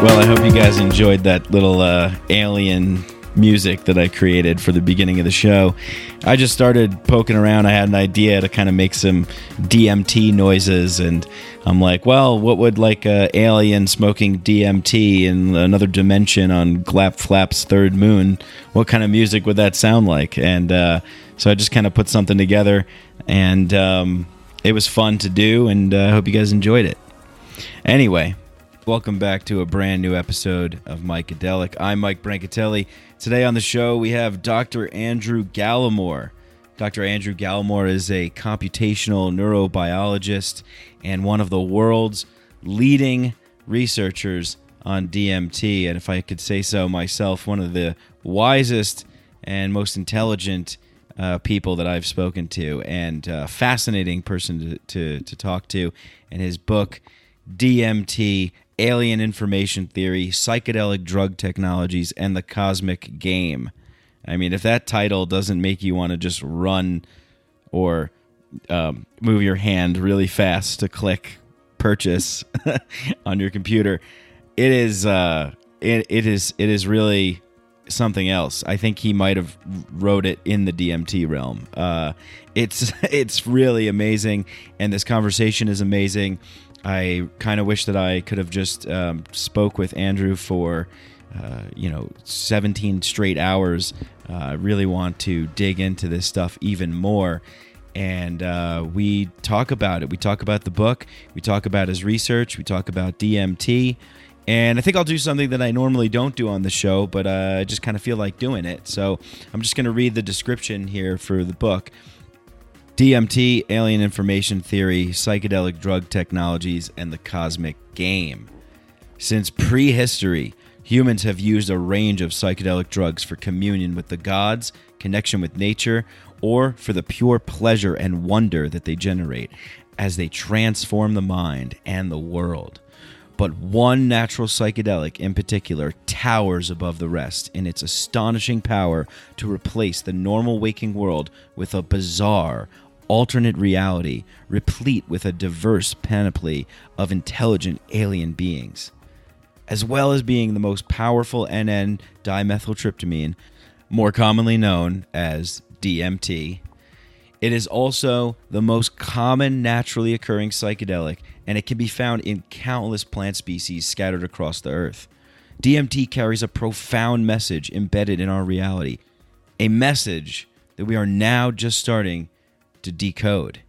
Well, I hope you guys enjoyed that little alien music that I created for the beginning of the show. I just started poking around. I had an idea to kind of make some DMT noises, and I'm like, well, what would like a alien smoking DMT in another dimension on Glap Flap's third moon? What kind of music would that sound like? And so I just kind of put something together, and it was fun to do, and I hope you guys enjoyed it. Anyway, welcome back to a brand new episode of Psychedelic. I'm Mike Brancatelli. Today on the show, we have Dr. Andrew Gallimore. Dr. Andrew Gallimore is a computational neurobiologist and one of the world's leading researchers on DMT. And if I could say so myself, one of the wisest and most intelligent people that I've spoken to, and fascinating person to talk to. And his book, DMT, Alien Information Theory, Psychedelic Drug Technologies, and the Cosmic Game. I mean, if that title doesn't make you want to just run or move your hand really fast to click purchase on your computer, it is really something else. I think he might have wrote it in the DMT realm. It's really amazing, and this conversation is amazing. I kind of wish that I could have just spoke with Andrew for 17 straight hours. I really want to dig into this stuff even more, and we talk about it. We talk about the book. We talk about his research. We talk about DMT, and I think I'll do something that I normally don't do on the show, but I just kind of feel like doing it. So I'm just going to read the description here for the book. DMT, Alien Information Theory, Psychedelic Drug Technologies, and the Cosmic Game. Since prehistory, humans have used a range of psychedelic drugs for communion with the gods, connection with nature, or for the pure pleasure and wonder that they generate as they transform the mind and the world. But one natural psychedelic in particular towers above the rest in its astonishing power to replace the normal waking world with a bizarre, alternate reality replete with a diverse panoply of intelligent alien beings. As well as being the most powerful NN dimethyltryptamine, more commonly known as DMT, it is also the most common naturally occurring psychedelic, and it can be found in countless plant species scattered across the earth. DMT carries a profound message embedded in our reality, a message that we are now just starting to decode.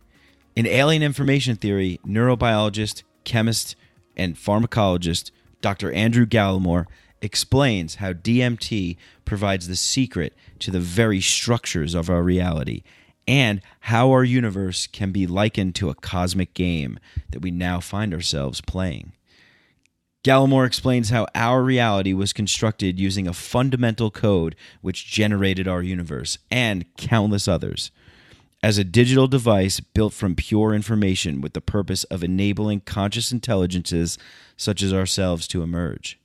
In Alien Information Theory, neurobiologist, chemist, and pharmacologist Dr. Andrew Gallimore explains how DMT provides the secret to the very structures of our reality, and how our universe can be likened to a cosmic game that we now find ourselves playing. Gallimore explains how our reality was constructed using a fundamental code which generated our universe, and countless others, as a digital device built from pure information with the purpose of enabling conscious intelligences such as ourselves to emerge.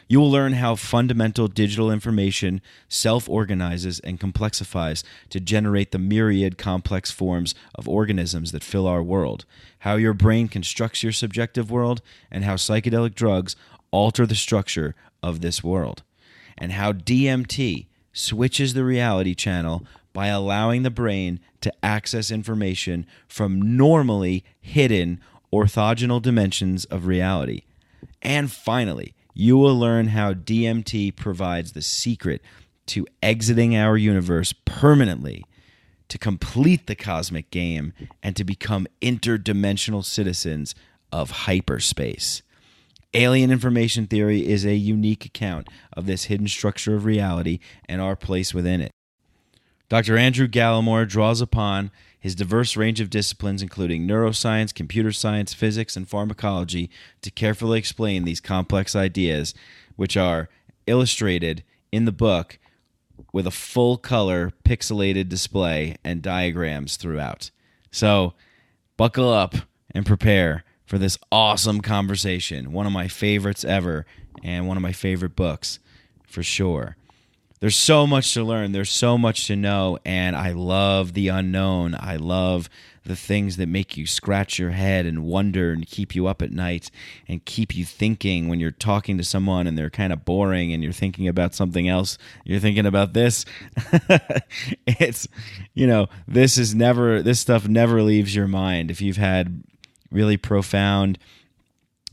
You will learn how fundamental digital information self-organizes and complexifies to generate the myriad complex forms of organisms that fill our world, how your brain constructs your subjective world, and how psychedelic drugs alter the structure of this world, and how DMT switches the reality channel by allowing the brain to access information from normally hidden orthogonal dimensions of reality. And finally, you will learn how DMT provides the secret to exiting our universe permanently, to complete the cosmic game, and to become interdimensional citizens of hyperspace. Alien information theory is a unique account of this hidden structure of reality and our place within it. Dr. Andrew Gallimore draws upon his diverse range of disciplines, including neuroscience, computer science, physics, and pharmacology, to carefully explain these complex ideas, which are illustrated in the book with a full-color pixelated display and diagrams throughout. So, buckle up and prepare for this awesome conversation. One of my favorites ever, and one of my favorite books, for sure. There's so much to learn. There's so much to know, and I love the unknown. I love the things that make you scratch your head and wonder and keep you up at night and keep you thinking when you're talking to someone and they're kind of boring and you're thinking about something else. You're thinking about this. It's, this stuff never leaves your mind. If you've had really profound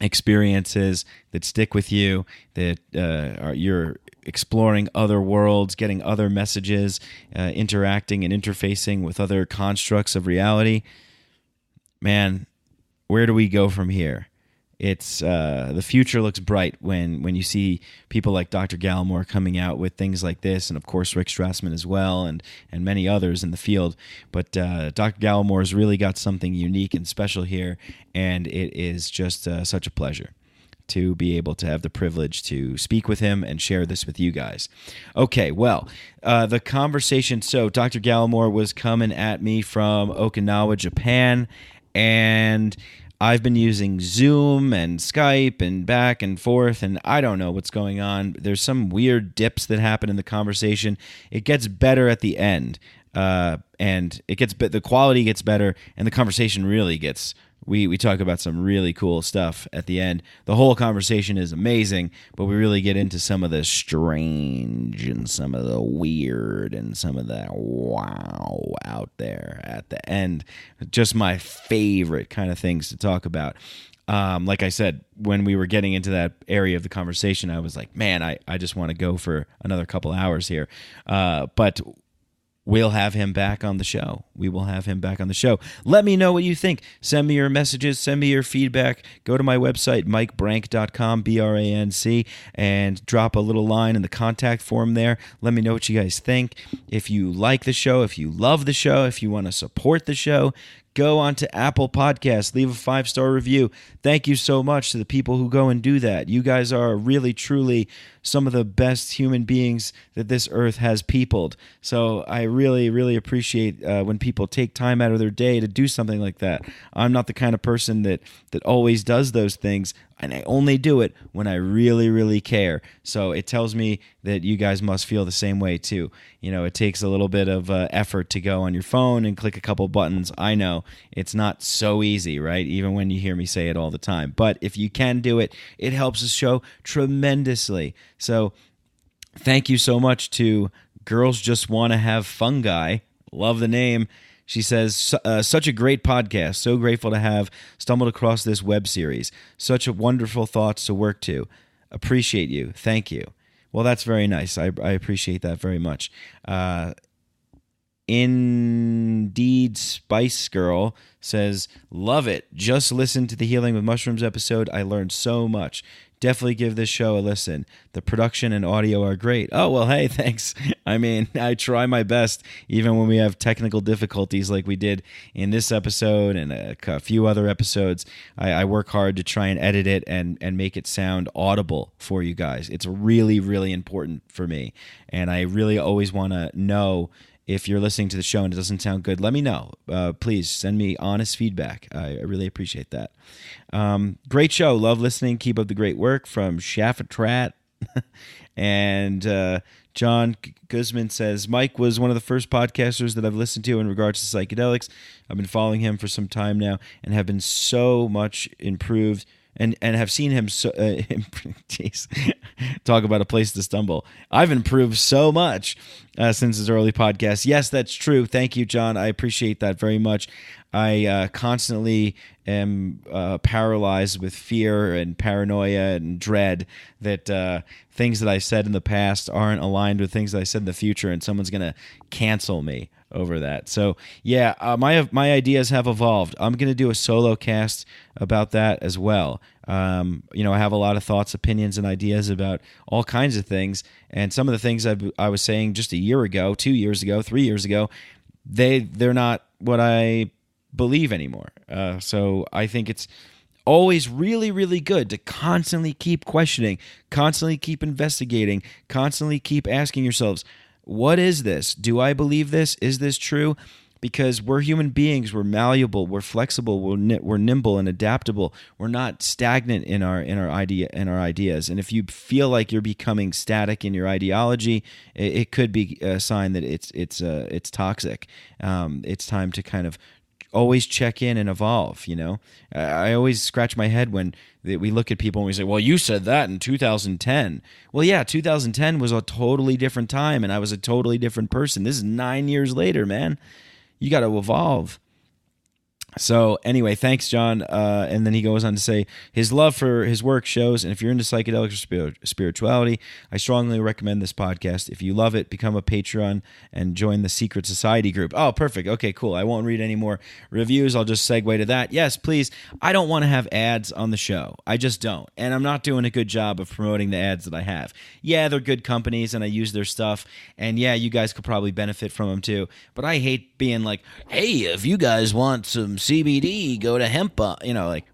experiences that stick with you, that you're exploring other worlds, getting other messages, interacting and interfacing with other constructs of reality. Man, where do we go from here? It's the future looks bright when you see people like Dr. Gallimore coming out with things like this, and of course Rick Strassman as well, and many others in the field. But Dr. Gallimore has really got something unique and special here, and it is just such a pleasure to be able to have the privilege to speak with him and share this with you guys. Okay, well, the conversation. So Dr. Gallimore was coming at me from Okinawa, Japan, and I've been using Zoom and Skype and back and forth, and I don't know what's going on. There's some weird dips that happen in the conversation. It gets better at the end, and the quality gets better, and the conversation really gets. We talk about some really cool stuff at the end. The whole conversation is amazing, but we really get into some of the strange and some of the weird and some of the wow out there at the end. Just my favorite kind of things to talk about. Like I said, when we were getting into that area of the conversation, I was like, man, I just want to go for another couple hours here. But we'll have him back on the show. We will have him back on the show. Let me know what you think. Send me your messages. Send me your feedback. Go to my website, mikebrank.com, BRANC, and drop a little line in the contact form there. Let me know what you guys think. If you like the show, if you love the show, if you want to support the show, go on to Apple Podcasts, leave a 5-star review. Thank you so much to the people who go and do that. You guys are really, truly some of the best human beings that this earth has peopled. So I really, really appreciate when people take time out of their day to do something like that. I'm not the kind of person that always does those things, and I only do it when I really, really care. So it tells me that you guys must feel the same way too. It takes a little bit of effort to go on your phone and click a couple buttons. I know it's not so easy, right? Even when you hear me say it all the time. But if you can do it, it helps the show tremendously. So thank you so much to Girls Just Want to Have Fungi. Love the name. She says, such a great podcast. So grateful to have stumbled across this web series. Such a wonderful thoughts to work to. Appreciate you. Thank you. Well, that's very nice. I appreciate that very much. Indeed, Spice Girl says, love it. Just listened to the Healing with Mushrooms episode. I learned so much. Definitely give this show a listen. The production and audio are great. Oh, well, hey, thanks. I mean, I try my best, even when we have technical difficulties like we did in this episode and a few other episodes. I work hard to try and edit it and make it sound audible for you guys. It's really, really important for me. And I really always want to know if you're listening to the show and it doesn't sound good, let me know. Please send me honest feedback. I really appreciate that. Great show. Love listening. Keep up the great work from Shaffatrat. And John Guzman says, Mike was one of the first podcasters that I've listened to in regards to psychedelics. I've been following him for some time now and have been so much improved and have seen him so geez, talk about a place to stumble. I've improved so much since his early podcast. Yes, that's true. Thank you, John. I appreciate that very much. I constantly am paralyzed with fear and paranoia and dread that things that I said in the past aren't aligned with things that I said in the future, and someone's going to cancel me over that. So yeah, my ideas have evolved. I'm going to do a solo cast about that as well. I have a lot of thoughts, opinions, and ideas about all kinds of things, and some of the things I was saying just a year ago, 2 years ago, 3 years ago, they're not what I believe anymore. So I think it's always really, really good to constantly keep questioning, constantly keep investigating, constantly keep asking yourselves, what is this? Do I believe this? Is this true? Because we're human beings. We're malleable. We're flexible. We're nimble and adaptable. We're not stagnant in our ideas. And if you feel like you're becoming static in your ideology, it could be a sign that it's toxic. It's time to kind of always check in and evolve. I always scratch my head when we look at people and we say, well, you said that in 2010. Well, yeah, 2010 was a totally different time, and I was a totally different person. This is 9 years later, man. You got to evolve. So anyway, thanks, John. And then he goes on to say, his love for his work shows, and if you're into psychedelics or spirituality, I strongly recommend this podcast. If you love it, become a Patreon and join the Secret Society group. Oh, perfect. Okay, cool. I won't read any more reviews. I'll just segue to that. Yes, please. I don't want to have ads on the show. I just don't. And I'm not doing a good job of promoting the ads that I have. Yeah, they're good companies, and I use their stuff. And yeah, you guys could probably benefit from them too. But I hate being like, hey, if you guys want some CBD, go to hemp,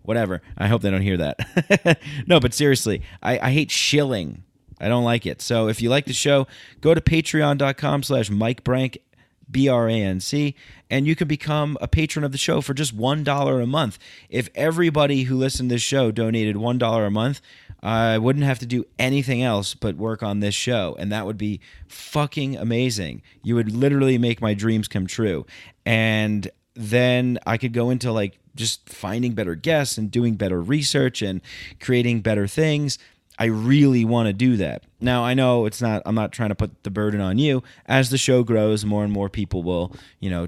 whatever. I hope they don't hear that. No, but seriously, I hate shilling. I don't like it. So if you like the show, go to patreon.com/MikeBrank, BRANC, and you can become a patron of the show for just $1 a month. If everybody who listened to this show donated $1 a month, I wouldn't have to do anything else but work on this show, and that would be fucking amazing. You would literally make my dreams come true. And then I could go into just finding better guests and doing better research and creating better things. I really want to do that. Now, I know I'm not trying to put the burden on you. As the show grows, more and more people will,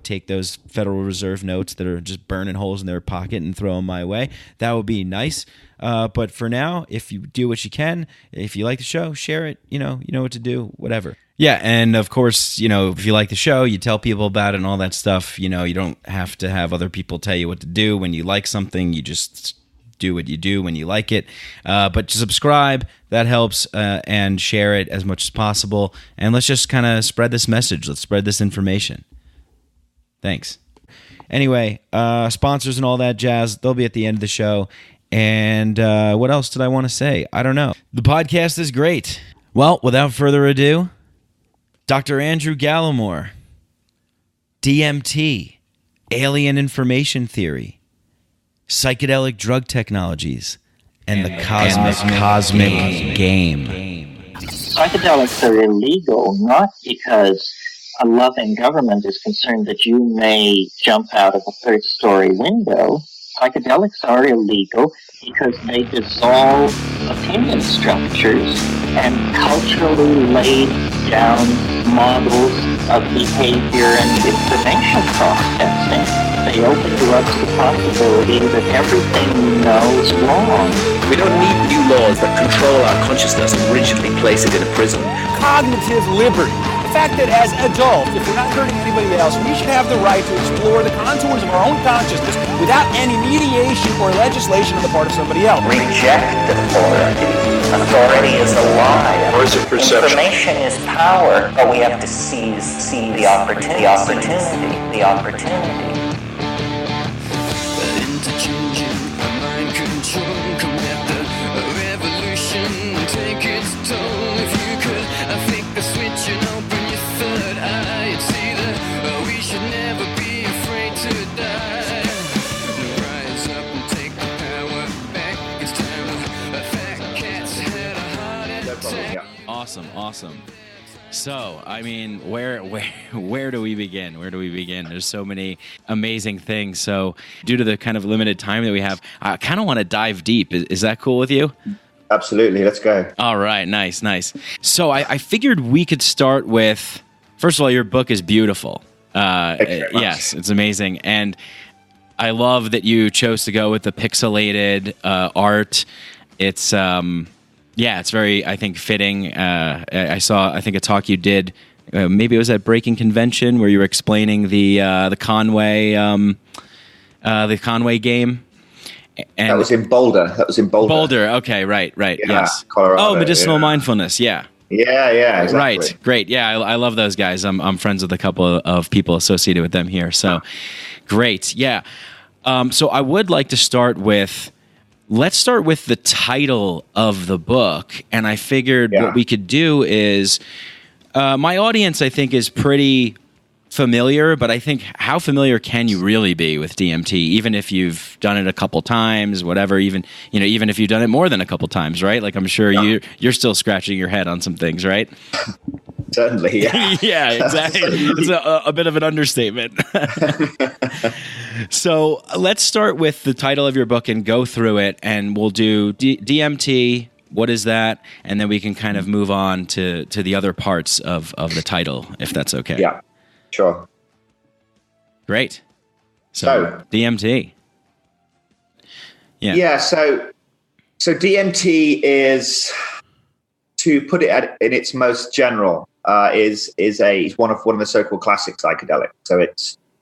take those Federal Reserve notes that are just burning holes in their pocket and throw them my way. That would be nice. But for now, if you do what you can, if you like the show, share it. You know what to do, whatever. Yeah, and of course, if you like the show, you tell people about it and all that stuff. You don't have to have other people tell you what to do. When you like something, you just do what you do when you like it. But to subscribe, that helps, and share it as much as possible. And let's just kind of spread this message. Let's spread this information. Thanks. Anyway, sponsors and all that jazz, they'll be at the end of the show. And what else did I want to say? I don't know. The podcast is great. Well, without further ado, Dr. Andrew Gallimore, DMT, Alien Information Theory, Psychedelic Drug Technologies, and the Cosmic Game. Psychedelics are illegal not because a loving government is concerned that you may jump out of a third-story window. Psychedelics are illegal because they dissolve opinion structures and culturally laid down models of behavior and information processing. They open you up to the possibility that everything you know is wrong. We don't need new laws that control our consciousness and rigidly place it in a prison. Cognitive liberty. The fact that as adults, if we're not hurting anybody else, we should have the right to explore the contours of our own consciousness without any mediation or legislation on the part of somebody else. Reject authority. Authority is a lie. Or is it perception? Information is power, but we have to seize the opportunity. The opportunity. Interchanging mind control, come let the revolution take its toll. If you could flick the switch and open your third eye, you'd see that we should never be afraid to die. Rise up and take the power back. It's time a fat cat's had a heart attack. Awesome. So, I mean, where do we begin? There's so many amazing things. So, due to the kind of limited time that we have, I kind of want to dive deep. Is that cool with you? Absolutely. Let's go. All right. Nice. So, I figured we could start with First of all, your book is beautiful. Thank you very much. Yes, it's amazing. And I love that you chose to go with the pixelated art. It's it's very, I think, fitting. I saw, I think, a talk you did. Maybe it was at Breaking Convention where you were explaining the Conway game. And that was in Boulder. Boulder. Okay. Right. Yeah, Yes. Colorado. Oh, medicinal mindfulness. Yeah. Yeah. Exactly. Right. Great. Yeah. I love those guys. I'm friends with a couple of people associated with them here. So great. Yeah. So I would like to let's start with the title of the book. And I figured what we could do is, my audience, I think, is pretty familiar, but I think how familiar can you really be with DMT, even if you've done it a couple times, whatever, even if you've done it more than a couple times, right? Like, I'm sure you're still scratching your head on some things, right? Certainly, yeah. Yeah, exactly. It's a bit of an understatement. So let's start with the title of your book and go through it, and we'll do DMT. What is that? And then we can kind of move on to the other parts of the title, if that's okay. Yeah, sure. Great. So DMT. Yeah. Yeah. So DMT is, to put it in its most general, is one of the so-called classic psychedelics. So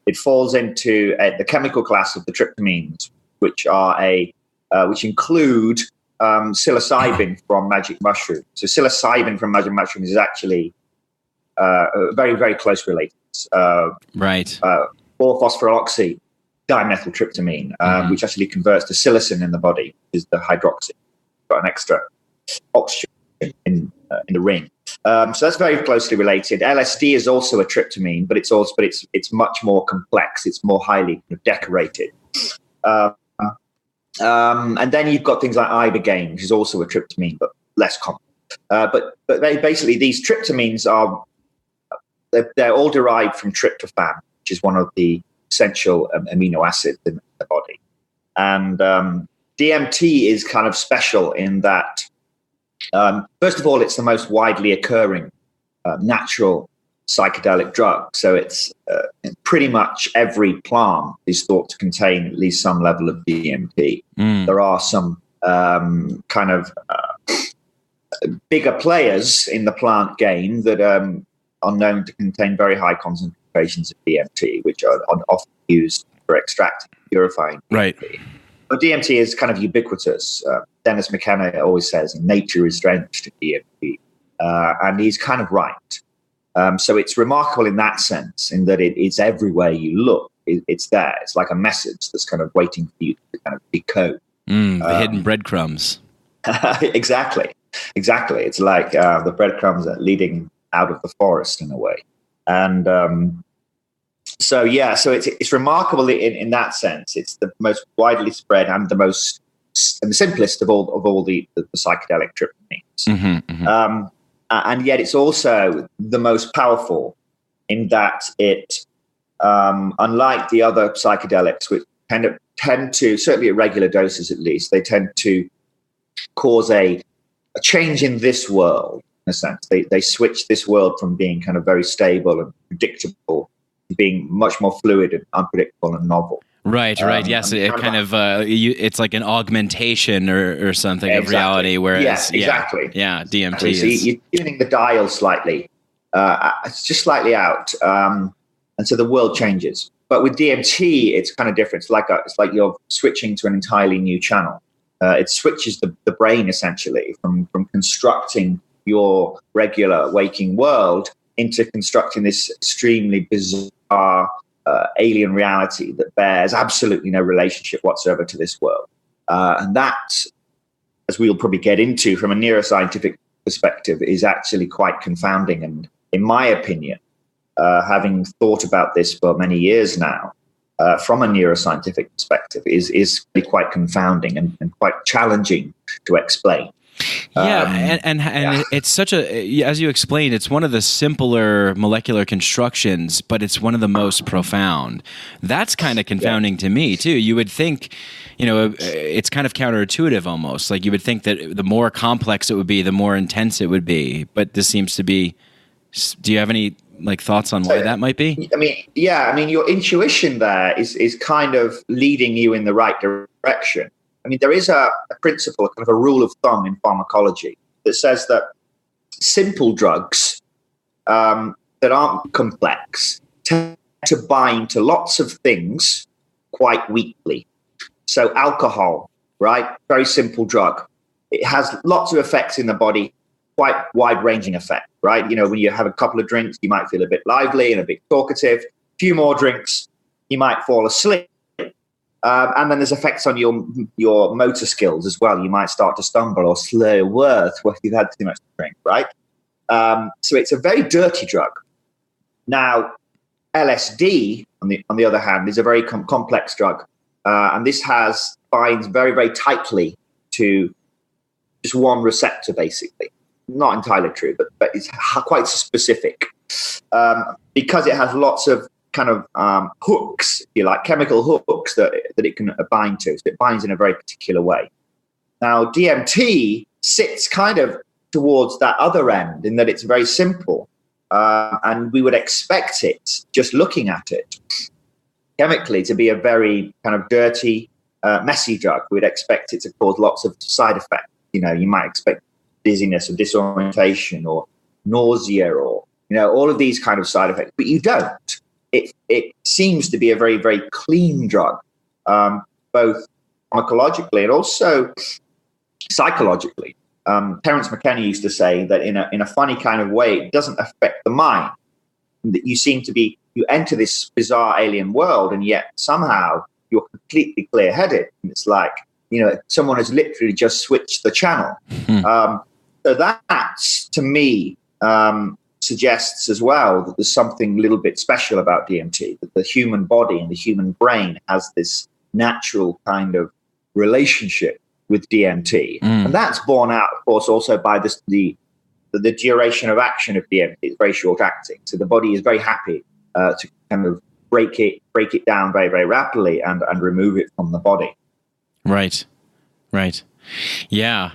it falls into the chemical class of the tryptamines, which include psilocybin from magic mushrooms. So psilocybin from magic mushrooms is actually very, very close related. Right. 4-phosphoryloxy dimethyltryptamine, which actually converts to psilocin in the body, is the hydroxy. Got an extra oxygen in the ring. So that's very closely related. LSD is also a tryptamine, but it's much more complex. It's more highly decorated. And then you've got things like ibogaine, which is also a tryptamine, but less common. But basically, these tryptamines they're all derived from tryptophan, which is one of the essential amino acids in the body. And DMT is kind of special in that, first of all, it's the most widely occurring natural psychedelic drug. So it's pretty much every plant is thought to contain at least some level of DMT. There are some kind of bigger players in the plant game that are known to contain very high concentrations of DMT, which are often used for extracting, purifying DMT. Right. But DMT is kind of ubiquitous. Dennis McKenna always says nature is drenched in DMT, and he's kind of right. So it's remarkable in that sense, in that it's everywhere you look. It's there. It's like a message that's kind of waiting for you to kind of decode. The hidden breadcrumbs. Exactly. It's like the breadcrumbs that leading out of the forest in a way. And so it's remarkable in that sense. It's the most widely spread and the simplest of all the psychedelic tryptamines. And yet it's also the most powerful in that it, unlike the other psychedelics, which tend to, certainly at regular doses at least, they tend to cause a change in this world, in a sense. They switch this world from being kind of very stable and predictable to being much more fluid and unpredictable and novel. Right. Yes, it kind of it's like an augmentation or something of reality. Whereas, exactly. Yeah, DMT exactly. So you're tuning the dial slightly. It's just slightly out, and so the world changes. But with DMT, it's kind of different. It's like you're switching to an entirely new channel. It switches the brain essentially from constructing your regular waking world into constructing this extremely bizarre alien reality that bears absolutely no relationship whatsoever to this world. And that, as we'll probably get into from a neuroscientific perspective, is actually quite confounding. And in my opinion, having thought about this for many years now, from a neuroscientific perspective, is really quite confounding and quite challenging to explain. And it's such as you explained, it's one of the simpler molecular constructions, but it's one of the most profound. That's kind of confounding to me too. You would think, it's kind of counterintuitive almost. Like you would think that the more complex it would be, the more intense it would be. But this seems to be. Do you have any like thoughts on why that might be? I mean, your intuition there is kind of leading you in the right direction. I mean, there is a principle, kind of a rule of thumb in pharmacology that says that simple drugs that aren't complex tend to bind to lots of things quite weakly. So alcohol, right? Very simple drug. It has lots of effects in the body, quite wide-ranging effect, right? You know, when you have a couple of drinks, you might feel a bit lively and a bit talkative. A few more drinks, you might fall asleep. And then there's effects on your motor skills as well. You might start to stumble or slur words if you've had too much to drink, right? So it's a very dirty drug. Now, LSD, on the other hand, is a very complex drug. And this binds very, very tightly to just one receptor, basically. Not entirely true, but it's quite specific. Because it has lots of kind of hooks, if you like, chemical hooks that it can bind to. So it binds in a very particular way. Now, DMT sits kind of towards that other end in that it's very simple. And we would expect it, just looking at it, chemically to be a very kind of dirty, messy drug. We'd expect it to cause lots of side effects. You know, you might expect dizziness or disorientation or nausea or, you know, all of these kind of side effects, but you don't. It seems to be a very, very clean drug, both pharmacologically and also psychologically. Terence McKenna used to say that in a funny kind of way, it doesn't affect the mind. That you enter this bizarre alien world, and yet somehow you're completely clear-headed. And it's like, you know, someone has literally just switched the channel. So that, to me, suggests as well that there's something a little bit special about DMT, that the human body and the human brain has this natural kind of relationship with DMT. And that's borne out, of course, also by the duration of action of DMT. It's very short acting. So the body is very happy to kind of break it down very, very rapidly and remove it from the body. Right. Yeah.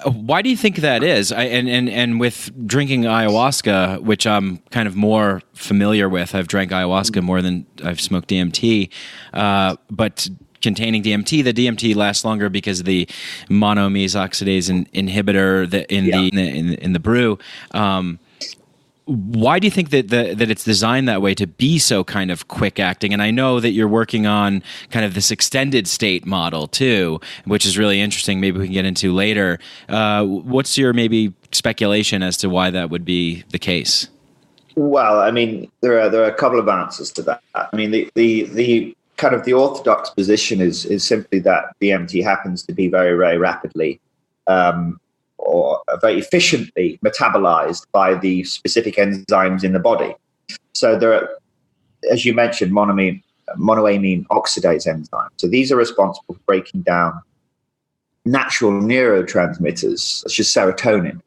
Why do you think that is? And with drinking ayahuasca, which I'm kind of more familiar with, I've drank ayahuasca more than I've smoked DMT, but containing DMT, the DMT lasts longer because of the monoamine oxidase inhibitor in the brew. Why do you think that it's designed that way to be so kind of quick acting? And I know that you're working on kind of this extended state model too, which is really interesting. Maybe we can get into later. What's your maybe speculation as to why that would be the case? Well, I mean, there are a couple of answers to that. I mean, the kind of the orthodox position is simply that DMT happens to be very, very rapidly or very efficiently metabolized by the specific enzymes in the body. So there are, as you mentioned, monoamine oxidase enzymes. So these are responsible for breaking down natural neurotransmitters, such as serotonin.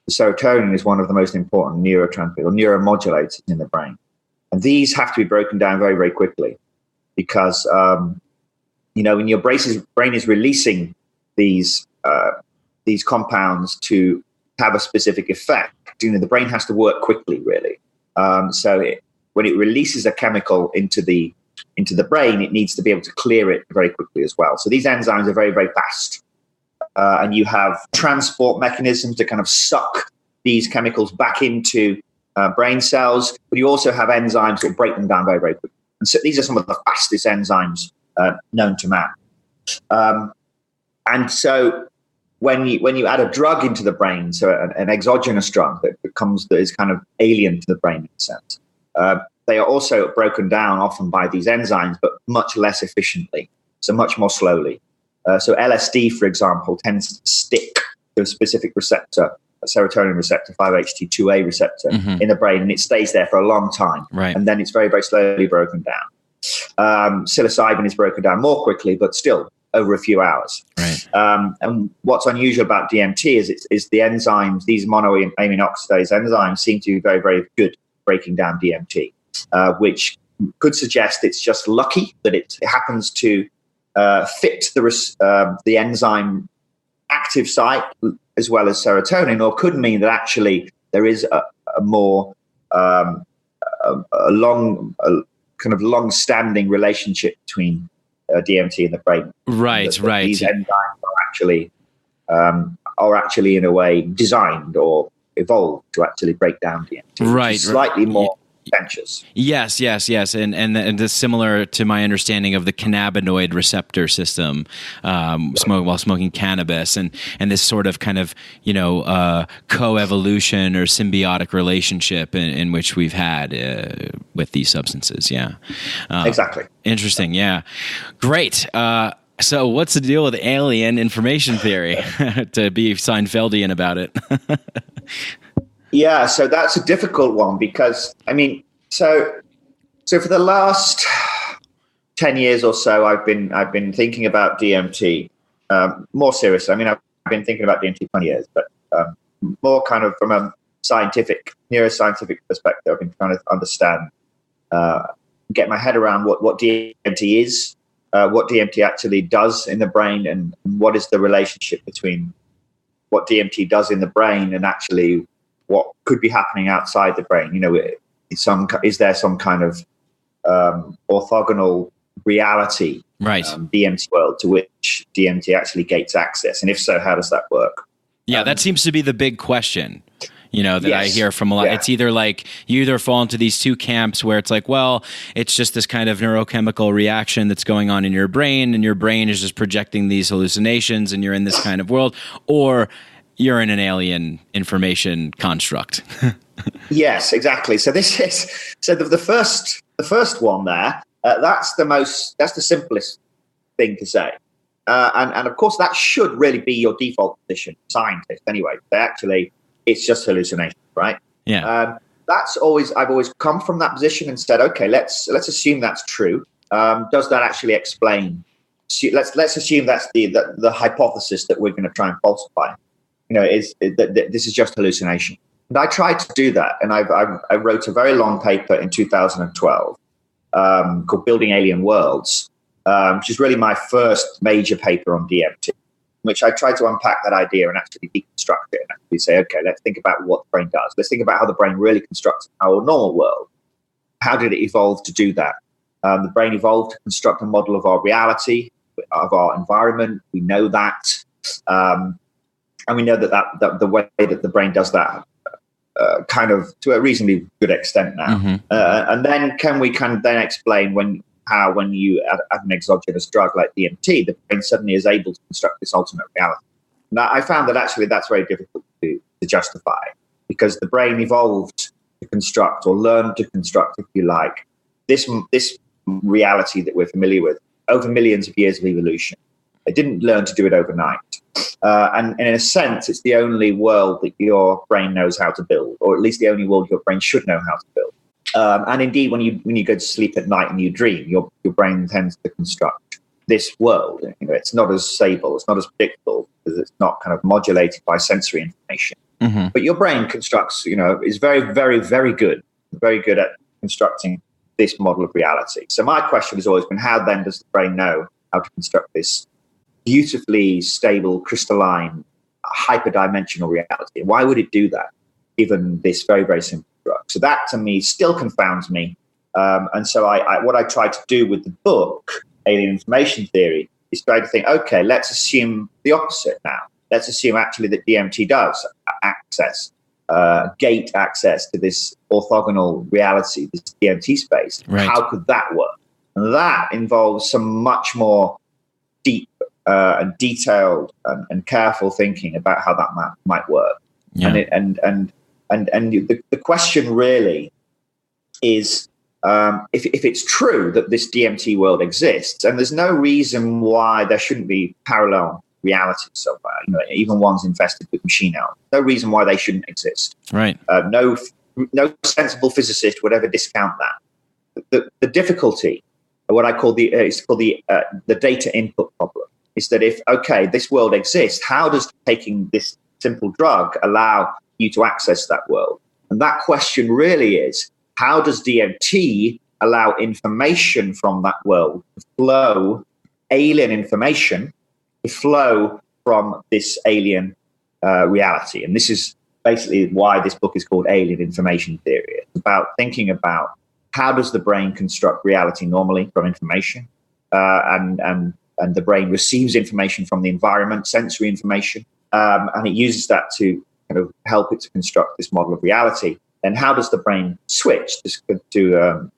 The serotonin is one of the most important neurotransmitters or neuromodulators in the brain. And these have to be broken down very, very quickly because, when your brain is releasing these compounds to have a specific effect, the brain has to work quickly, really. When it releases a chemical into the brain, it needs to be able to clear it very quickly as well. So these enzymes are very, very fast. And you have transport mechanisms to kind of suck these chemicals back into brain cells, but you also have enzymes that break them down very, very quickly. And so these are some of the fastest enzymes known to man. And so when you add a drug into the brain, so an exogenous drug that is kind of alien to the brain in a sense, they are also broken down often by these enzymes, but much less efficiently, so much more slowly. So LSD, for example, tends to stick to a specific receptor, a serotonin receptor, 5-HT2A receptor in the brain, and it stays there for a long time. Right. And then it's very, very slowly broken down. Psilocybin is broken down more quickly, but still over a few hours. Right. And what's unusual about DMT is the enzymes, these monoamine oxidase enzymes seem to be very, very good breaking down DMT, which could suggest it's just lucky that it happens to fit the enzyme active site as well as serotonin, or could mean that actually there is a more kind of long-standing relationship between DMT and the brain. Right. These enzymes are actually in a way designed or evolved to actually break down DMT. Right. Slightly more contentious. Yes. And it's similar to my understanding of the cannabinoid receptor system, while smoking cannabis, and this sort of kind of, co-evolution or symbiotic relationship in which we've had with these substances. Yeah. Exactly. Interesting. Yeah. Great. So what's the deal with alien information theory, to be Seinfeldian about it? Yeah, so that's a difficult one because, so for the last 10 years or so, I've been thinking about DMT more seriously. I've been thinking about DMT 20 years, but more kind of from a neuroscientific perspective. I've been trying to understand, get my head around what DMT is, what DMT actually does in the brain, and what is the relationship between what DMT does in the brain and actually what could be happening outside the brain. Is there some kind of orthogonal reality, right, DMT world, to which DMT actually gates access? And if so, how does that work? Yeah, that seems to be the big question, that yes, I hear from a lot. Yeah. It's either like you either fall into these two camps where it's like, well, it's just this kind of neurochemical reaction that's going on in your brain, and your brain is just projecting these hallucinations, and you're in this kind of world, or you're in an alien information construct. Yes, exactly. So the first one there. That's the simplest thing to say, and of course that should really be your default position, scientist. Anyway, it's just hallucination, right? Yeah. I've always come from that position and said, okay, let's assume that's true. Does that actually explain? Let's assume that's the hypothesis that we're going to try and falsify. Is that this is just hallucination? And I tried to do that, and I wrote a very long paper in 2012 called "Building Alien Worlds," which is really my first major paper on DMT, in which I tried to unpack that idea and actually deconstruct it and actually say, okay, let's think about what the brain does. Let's think about how the brain really constructs our normal world. How did it evolve to do that? The brain evolved to construct a model of our reality, of our environment. We know that. And we know that the way that the brain does that kind of to a reasonably good extent now. Mm-hmm. And then can we then explain when you add an exogenous drug like DMT, the brain suddenly is able to construct this alternate reality. Now, I found that actually that's very difficult to justify, because the brain evolved to construct, or learn to construct, if you like, this reality that we're familiar with over millions of years of evolution. It didn't learn to do it overnight. And in a sense, it's the only world that your brain knows how to build, or at least the only world your brain should know how to build. And indeed, when you go to sleep at night and you dream, your brain tends to construct this world. It's not as stable, it's not as predictable, because it's not kind of modulated by sensory information. Mm-hmm. But your brain constructs, is very, very, very good at constructing this model of reality. So my question has always been, how then does the brain know how to construct this beautifully stable, crystalline, hyperdimensional reality? Why would it do that, given this very, very simple drug? So that, to me, still confounds me. And so what I tried to do with the book, Alien Information Theory, is try to think, okay, let's assume the opposite now. Let's assume actually that DMT does gate access to this orthogonal reality, this DMT space. Right. How could that work? And that involves some much more deep and detailed and careful thinking about how that might work. Yeah. And the question really is, if it's true that this DMT world exists, and there's no reason why there shouldn't be parallel realities somewhere, even ones infested with machine elements, no reason why they shouldn't exist. Right. No sensible physicist would ever discount that. The difficulty, what I call the data input problem, is that if this world exists, how does taking this simple drug allow you to access that world? And that question really is, how does DMT allow information from that world to flow, alien information to flow from this alien reality? And this is basically why this book is called Alien Information Theory. It's about thinking about how does the brain construct reality normally from information, and the brain receives information from the environment, sensory information, and it uses that to kind of help it to construct this model of reality. And how does the brain switch to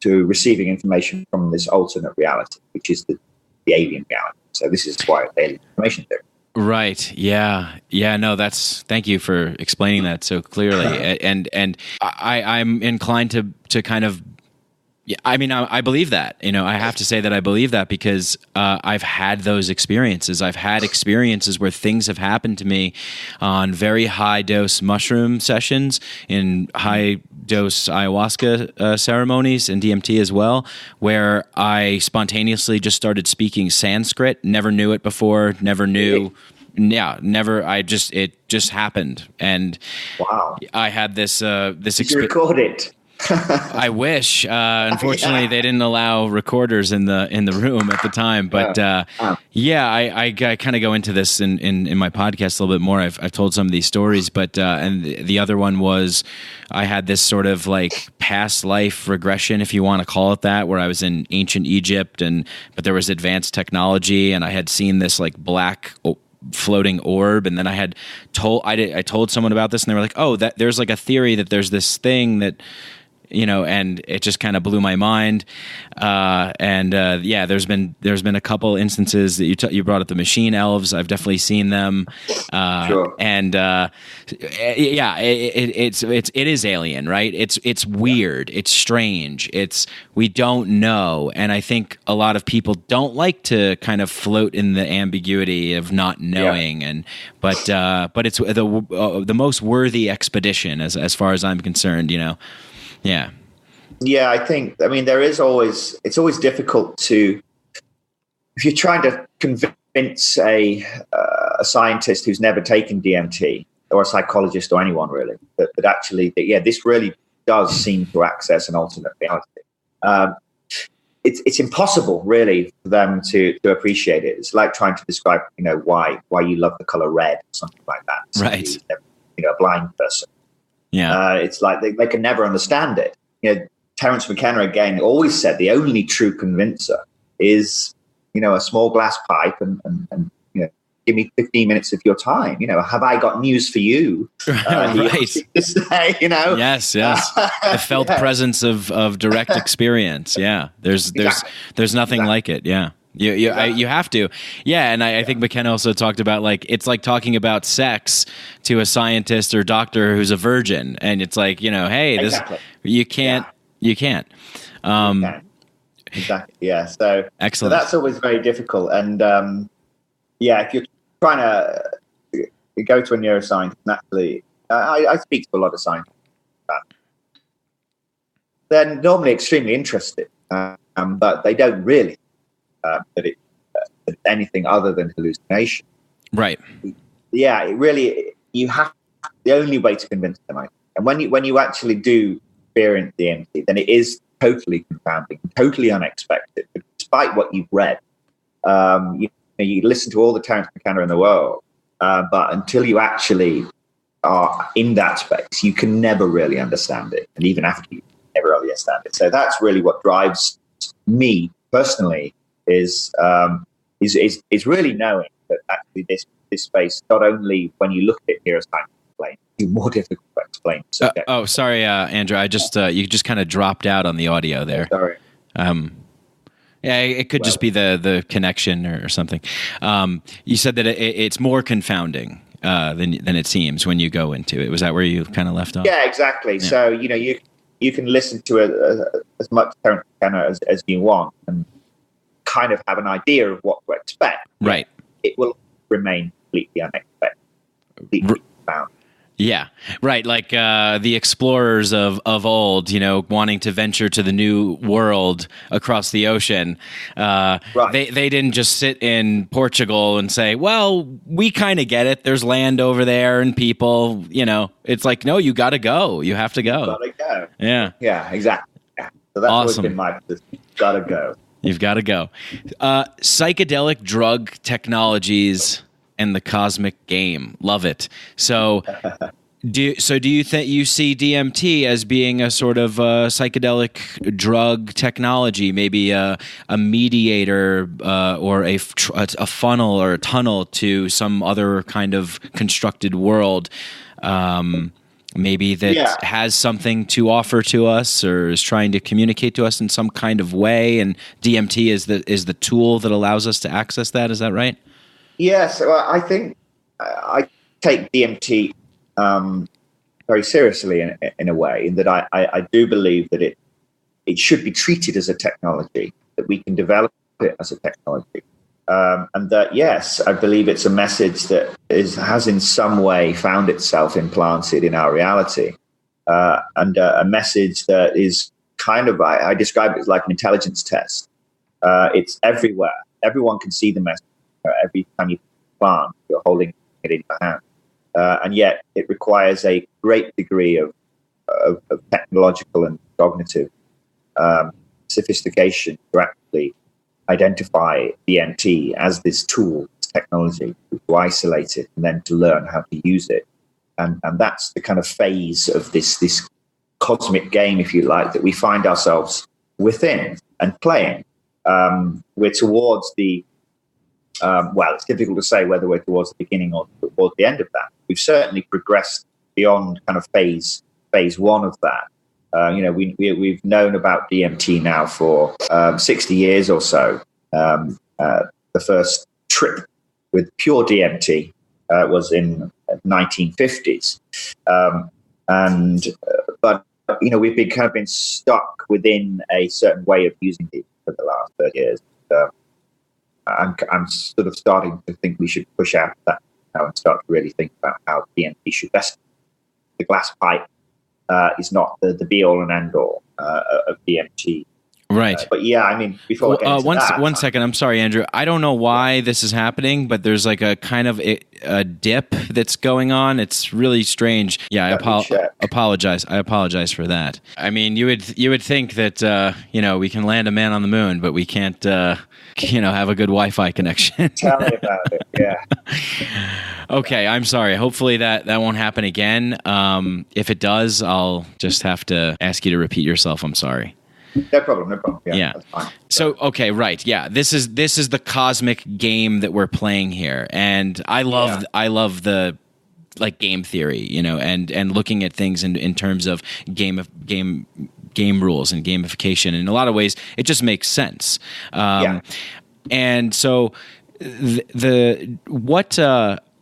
receiving information from this alternate reality, which is the alien reality? So this is why it's Alien Information Theory. Right. Yeah. Yeah. No, thank you for explaining that so clearly. And I'm inclined to kind of, I mean, I believe that, I have to say that I believe that because I've had those experiences. I've had experiences where things have happened to me on very high dose mushroom sessions, in high dose ayahuasca ceremonies, and DMT as well, where I spontaneously just started speaking Sanskrit. Never knew it before. Never knew. Yeah, never. It just happened, and wow, I had this Did you record it? I wish. Unfortunately, they didn't allow recorders in the room at the time. But I kind of go into this in my podcast a little bit more. I've told some of these stories, but and the other one was I had this sort of like past life regression, if you want to call it that, where I was in ancient Egypt, but there was advanced technology, and I had seen this like black floating orb, and then I told someone about this, and they were like, "Oh, that there's like a theory that there's this thing that." And it just kind of blew my mind. There's been a couple instances that you brought up the machine elves. I've definitely seen them. Sure. And it is alien, right? It's weird. It's strange. We don't know. And I think a lot of people don't like to kind of float in the ambiguity of not knowing. Yeah. But it's the most worthy expedition as far as I'm concerned, Yeah. Yeah, I mean, it's always difficult to, if you're trying to convince a scientist who's never taken DMT, or a psychologist, or anyone really, that actually, this really does seem to access an alternate reality. It's impossible really for them to appreciate it. It's like trying to describe, why you love the color red or something like that. Right. A blind person. Yeah. It's like they can never understand it. Terence McKenna again always said the only true convincer is, a small glass pipe and give me 15 minutes of your time. Have I got news for you? Right. To say, Yes. The felt presence of direct experience. Yeah. There's nothing like it. Yeah. You have to. Yeah. And I think McKenna also talked about it's like talking about sex to a scientist or doctor who's a virgin. And it's like, hey, exactly. You can't. Exactly. Yeah. So excellent. So that's always very difficult. And if you're trying to go to a neuroscientist, naturally, I speak to a lot of scientists. They're normally extremely interested, but they don't really that it's anything other than hallucination. Right. Yeah. It really, the only way to convince them. And when you actually do experience the DMT, then it is totally confounding, totally unexpected. But despite what you've read, you listen to all the Terence McKenna in the world, but until you actually are in that space, you can never really understand it. And even after you never really understand it. So that's really what drives me personally is really knowing that actually this space, not only when you look at it here as time explain, it's more difficult to explain. Sorry, Andrew. I just you just kind of dropped out on the audio there. Sorry. Yeah, it could just be the connection or something. You said that it's more confounding than it seems when you go into it. Was that where you kind of left off? Yeah, exactly. Yeah. So you can listen to as much Terence McKenna as you want and kind of have an idea of what to expect. Right. It will remain completely unexpected, completely profound. Yeah, right. Like the explorers of old, wanting to venture to the new world across the ocean. Right. They didn't just sit in Portugal and say, well, we kind of get it. There's land over there and people, It's like, no, you got to go. You have to go. You got to go. Yeah. Yeah, exactly. Yeah. So that's always been my position. You've got to go. You've got to go. Psychedelic Drug Technologies and the cosmic game. Love it. So do you think you see DMT as being a sort of psychedelic drug technology, maybe a mediator or a funnel or a tunnel to some other kind of constructed world? Maybe that has something to offer to us or is trying to communicate to us in some kind of way, and DMT is the tool that allows us to access that. Is that right? Yes, I think I take DMT very seriously in a way, in that I do believe that it should be treated as a technology, that we can develop it as a technology. And that, yes, I believe it's a message that has in some way found itself implanted in our reality, and a message that is kind of, I describe it as like an intelligence test. It's everywhere. Everyone can see the message. Every time you plant, you're holding it in your hand. And yet it requires a great degree of technological and cognitive sophistication to actually identify DMT as this tool, this technology, to isolate it and then to learn how to use it. And that's the kind of phase of this cosmic game, if you like, that we find ourselves within and playing. We're towards the, well, it's difficult to say whether we're towards the beginning or towards the end of that. We've certainly progressed beyond kind of phase one of that. We've known about DMT now for 60 years or so. The first trip with pure DMT was in the 1950s, but we've been stuck within a certain way of using it for the last 30 years. I'm sort of starting to think we should push out that now and start to really think about how DMT should best. The glass pipe is not the be all and end all of DMT. Right. But yeah, I mean, before I get into that, one second. I'm sorry, Andrew. I don't know why this is happening, but there's like a kind of a dip that's going on. It's really strange. Yeah, I apologize. I apologize for that. I mean, you would think that we can land a man on the moon, but we can't have a good Wi-Fi connection. Tell me about it. Yeah. Okay, I'm sorry. Hopefully that won't happen again. If it does, I'll just have to ask you to repeat yourself. I'm sorry. No problem. Yeah. That's fine. So, okay, right. Yeah. This is the cosmic game that we're playing here. And I love the like game theory, and looking at things in terms of game rules and gamification. In a lot of ways, it just makes sense. And so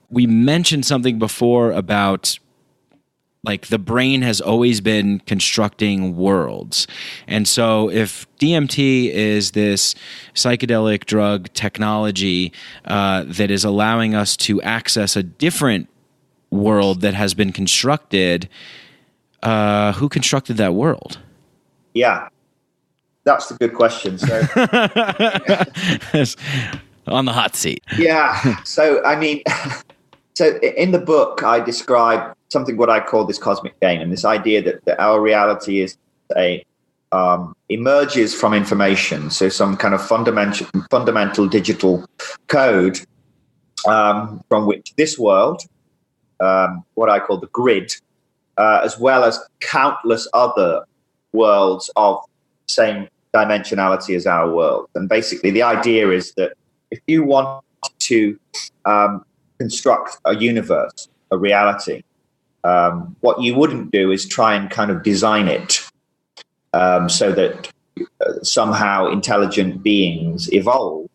we mentioned something before about like the brain has always been constructing worlds. And so if DMT is this psychedelic drug technology that is allowing us to access a different world that has been constructed, who constructed that world? Yeah, that's a good question. So on the hot seat. Yeah. So, I mean, in the book, I describe what I call this cosmic game, and this idea that our reality is emerges from information. So some kind of fundamental digital code from which this world, what I call the grid, as well as countless other worlds of same dimensionality as our world. And basically the idea is that if you want to construct a universe, a reality, what you wouldn't do is try and kind of design it so that somehow intelligent beings evolved,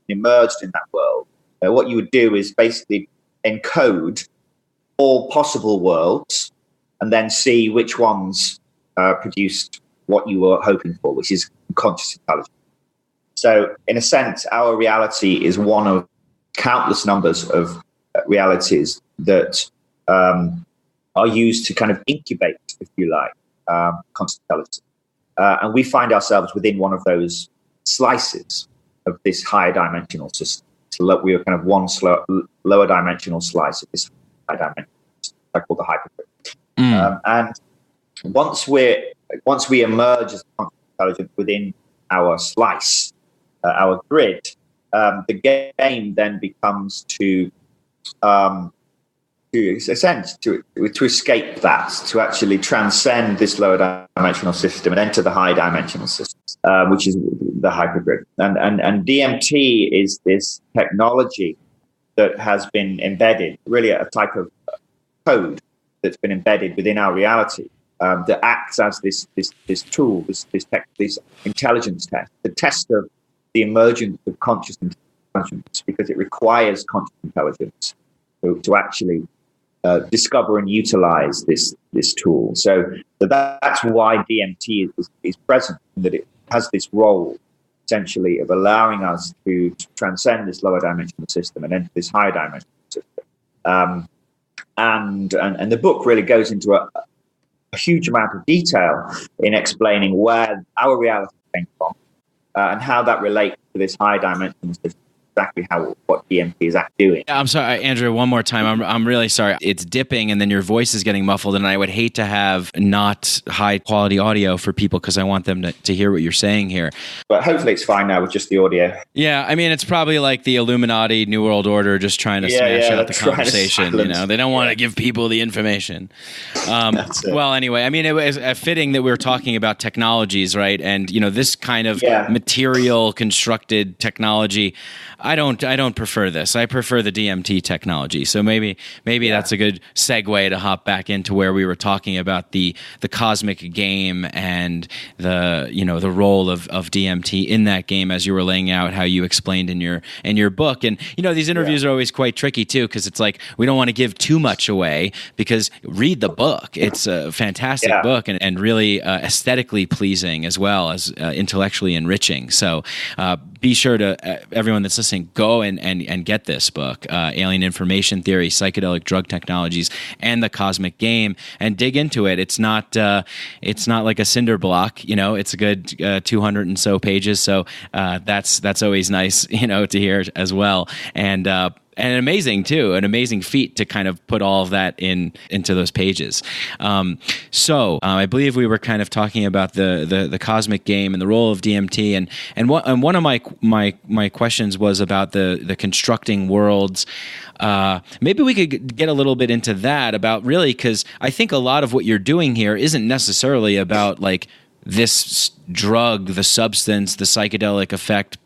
emerged in that world. What you would do is basically encode all possible worlds and then see which ones produced what you were hoping for, which is conscious intelligence. So in a sense, our reality is one of countless numbers of realities that are used to kind of incubate, if you like, conscious intelligence. And we find ourselves within one of those slices of this higher dimensional system. So we are kind of one lower dimensional slice of this higher dimensional system, I call the hyperspace. And once we emerge as conscious intelligence within our slice, our grid, the game then becomes to to escape that, to actually transcend this lower dimensional system and enter the high dimensional system, which is the hypergrid. And DMT is this technology that has been embedded, really a type of code that's been embedded within our reality, that acts as this tool, this intelligence test, the test of the emergence of conscious intelligence, because it requires conscious intelligence to actually discover and utilize this tool. So that's why DMT is present, that it has this role essentially of allowing us to transcend this lower dimensional system and enter this higher dimensional system. And the book really goes into a huge amount of detail in explaining where our reality came from and how that relates to this higher dimensional system. Exactly what DMT is doing. I'm sorry, Andrew, one more time. I'm really sorry. It's dipping and then your voice is getting muffled, and I would hate to have not high quality audio for people because I want them to hear what you're saying here. But hopefully it's fine now with just the audio. Yeah, I mean, it's probably like the Illuminati New World Order just trying to smash out the conversation. They don't want to give people the information. Well, anyway, I mean, it was fitting that we were talking about technologies, right? And this kind of material constructed technology. I don't prefer this. I prefer the DMT technology. So maybe that's a good segue to hop back into where we were talking about the cosmic game and the role of DMT in that game, as you were laying out how you explained in your book. And these interviews are always quite tricky too, because it's like we don't want to give too much away, because read the book. It's a fantastic book and really aesthetically pleasing as well as intellectually enriching. So be sure to everyone that's listening, go and get this book, Alien Information Theory, Psychedelic Drug Technologies, and the Cosmic Game, and dig into it. It's not like a cinder block, it's a good 200 and so pages. So that's always nice, to hear as well. And amazing too, an amazing feat to kind of put all of that into those pages. So I believe we were kind of talking about the cosmic game and the role of DMT, and one of my questions was about the constructing worlds. Maybe we could get a little bit into that, about really, because I think a lot of what you're doing here isn't necessarily about like this drug, the substance, the psychedelic effect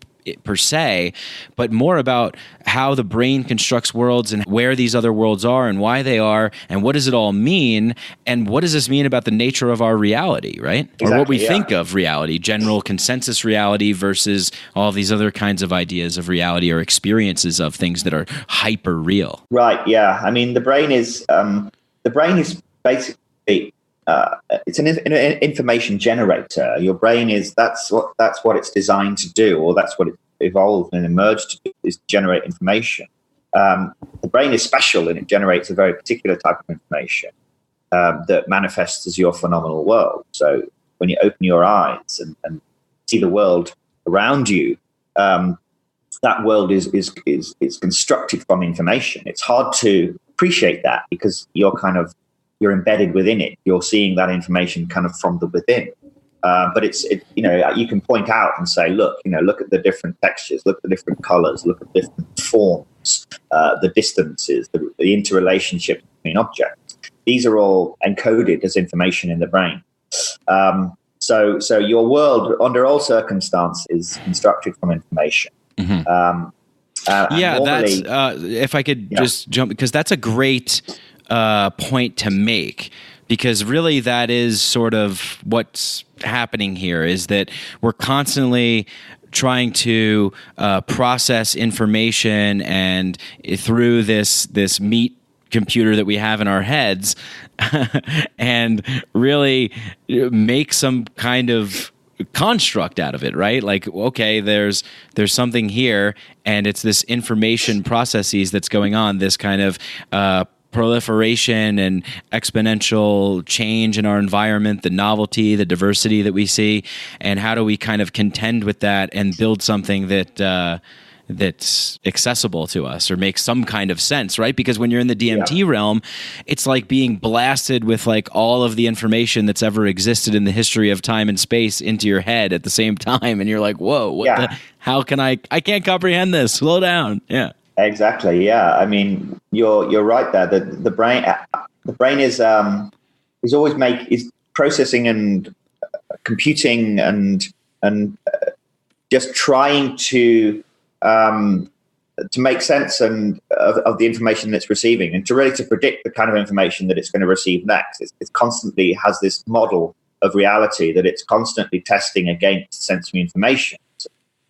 per se, but more about how the brain constructs worlds and where these other worlds are and why they are, and what does it all mean, and what does this mean about the nature of our reality, right? Exactly, or what we think of reality, general consensus reality versus all these other kinds of ideas of reality or experiences of things that are hyper real. Right. Yeah. I mean, the brain is basically it's an information generator. Your brain that's what it's designed to do, or that's what it evolved and emerged to do, is generate information. The brain is special, and it generates a very particular type of information that manifests as your phenomenal world. So when you open your eyes and see the world around you, that world is constructed from information. It's hard to appreciate that because you're embedded within it. You're seeing that information kind of from the within. But you can point out and say, look at the different textures, look at the different colors, look at different forms, the distances, the interrelationship between objects. These are all encoded as information in the brain. So your world, under all circumstances, is constructed from information. Mm-hmm. That's if I could just jump, because that's a great point to make, because really that is sort of what's happening here, is that we're constantly trying to process information, and through this meat computer that we have in our heads and really make some kind of construct out of it, right? Like, okay, there's something here, and it's this information processes that's going on, this kind of proliferation and exponential change in our environment, the novelty, the diversity that we see, and how do we kind of contend with that and build something that's accessible to us or makes some kind of sense, right? Because when you're in the DMT realm, it's like being blasted with like all of the information that's ever existed in the history of time and space into your head at the same time, and you're like, whoa, how can I can't comprehend this, slow down. Exactly. Yeah. I mean, you're right there. The brain is is processing and computing and just trying to make sense of the information that it's receiving, and to predict the kind of information that it's going to receive next. It constantly has this model of reality that it's constantly testing against sensory information.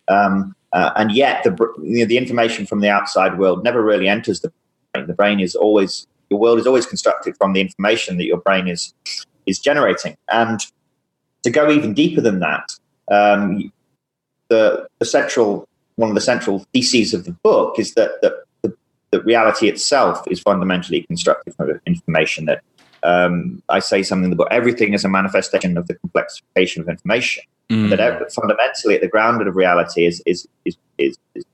And yet the information from the outside world never really enters the brain. The brain is always, your world is always constructed from the information that your brain is generating. And to go even deeper than that, one of the central theses of the book is that the reality itself is fundamentally constructed from information. That I say something in the book: everything is a manifestation of the complexification of information. Mm. That fundamentally, at the ground of reality is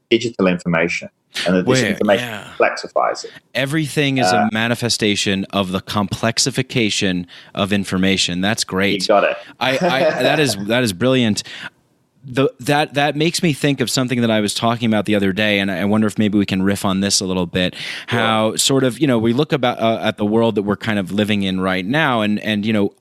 digital information, and that this information complexifies it. Everything is a manifestation of the complexification of information. That's great. You got it. That is brilliant. That makes me think of something that I was talking about the other day, and I wonder if maybe we can riff on this a little bit. How sort of, we look at the world that we're kind of living in right now, and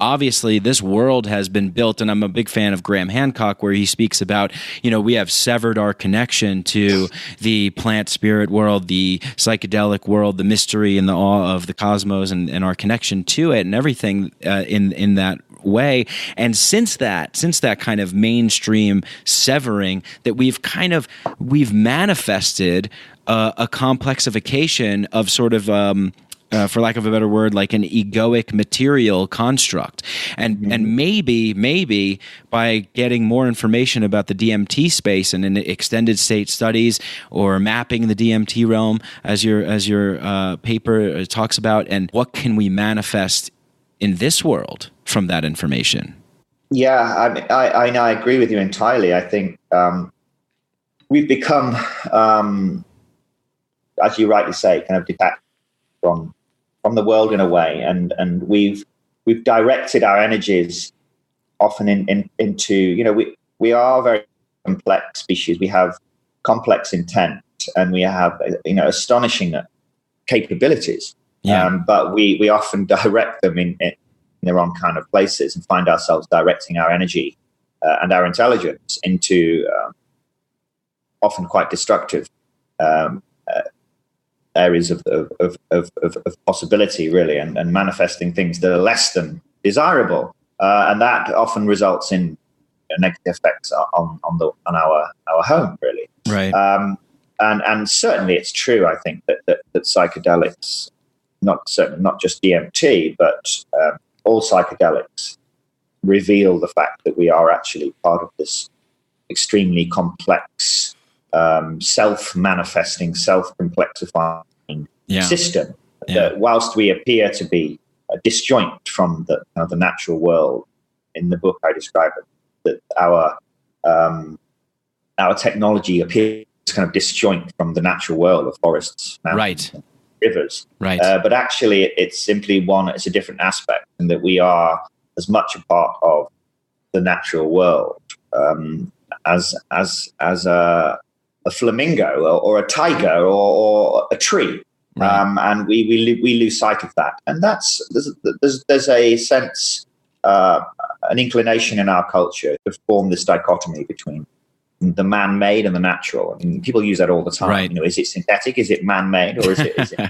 obviously this world has been built, and I'm a big fan of Graham Hancock, where he speaks about, we have severed our connection to the plant spirit world, the psychedelic world, the mystery and the awe of the cosmos, and our connection to it, and everything in that way. And since that kind of mainstream severing, that we've manifested a complexification of sort of for lack of a better word, like an egoic material construct. And maybe by getting more information about the DMT space and in extended state studies, or mapping the DMT realm, as your paper talks about, and what can we manifest in this world from that information? Yeah, I agree with you entirely. I think we've become, as you rightly say, kind of detached from the world in a way, and we've directed our energies often into, we are a very complex species. We have complex intent, and we have astonishing capabilities. Yeah. But we often direct them in the wrong kind of places, and find ourselves directing our energy and our intelligence into often quite destructive areas of possibility, really, and manifesting things that are less than desirable, and that often results in negative effects on our home, really. Right. And certainly it's true, I think, that psychedelics, not just DMT, but all psychedelics reveal the fact that we are actually part of this extremely complex, self-manifesting, self-complexifying system. That whilst we appear to be disjoint from the natural world, in the book I describe it, that our technology appears kind of disjoint from the natural world of forests, mountains, right, rivers. Right. But actually, it's simply it's a different aspect, and that we are as much a part of the natural world as a flamingo or a tiger or a tree. Right. And we lose sight of that, and there's a sense, an inclination in our culture to form this dichotomy between the man-made and the natural. I mean, people use that all the time. Right. Is it synthetic? Is it man-made? Or is it natural?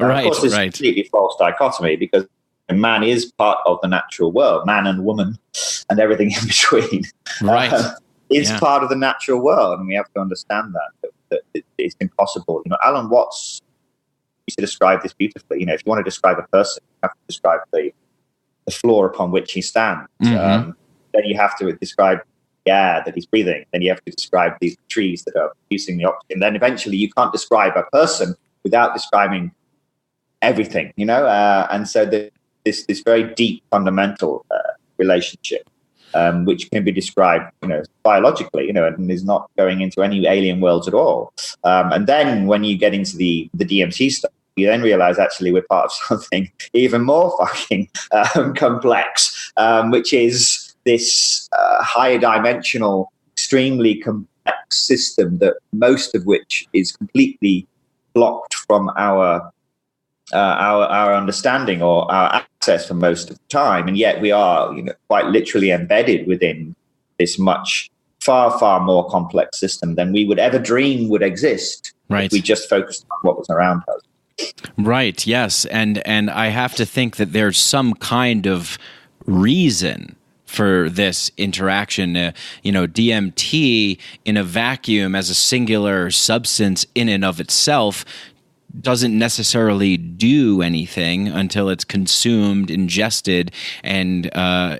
Right. Of course, it's a completely false dichotomy, because man is part of the natural world. Man and woman and everything in between is part of the natural world, and we have to understand that it's impossible. Alan Watts used to describe this beautifully. If you want to describe a person, you have to describe the floor upon which he stands. Mm-hmm. Then you have to describe the air that he's breathing. Then you have to describe these trees that are producing the oxygen. Then eventually you can't describe a person without describing everything, and so this very deep fundamental relationship, which can be described, biologically, and is not going into any alien worlds at all. And then when you get into the DMT stuff, you then realize actually we're part of something even more fucking complex, which is this higher dimensional, extremely complex complex system that most of which is completely blocked from our understanding or our access for most of the time, and yet we are, quite literally embedded within this much far more complex system than we would ever dream would exist. Right. If we just focused on what was around us. Right. Yes, and I have to think that there's some kind of reason for this interaction. DMT in a vacuum as a singular substance in and of itself doesn't necessarily do anything until it's consumed, ingested, and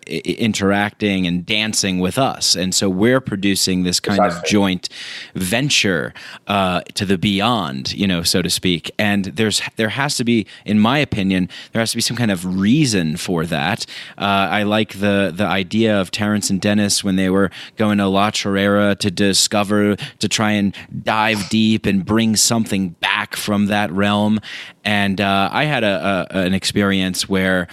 interacting and dancing with us. And so we're producing this kind of joint venture to the beyond, so to speak. And there has to be, in my opinion, there has to be some kind of reason for that. I like the idea of Terrence and Dennis when they were going to La Chorrera to try and dive deep and bring something back from that realm. And I had an experience where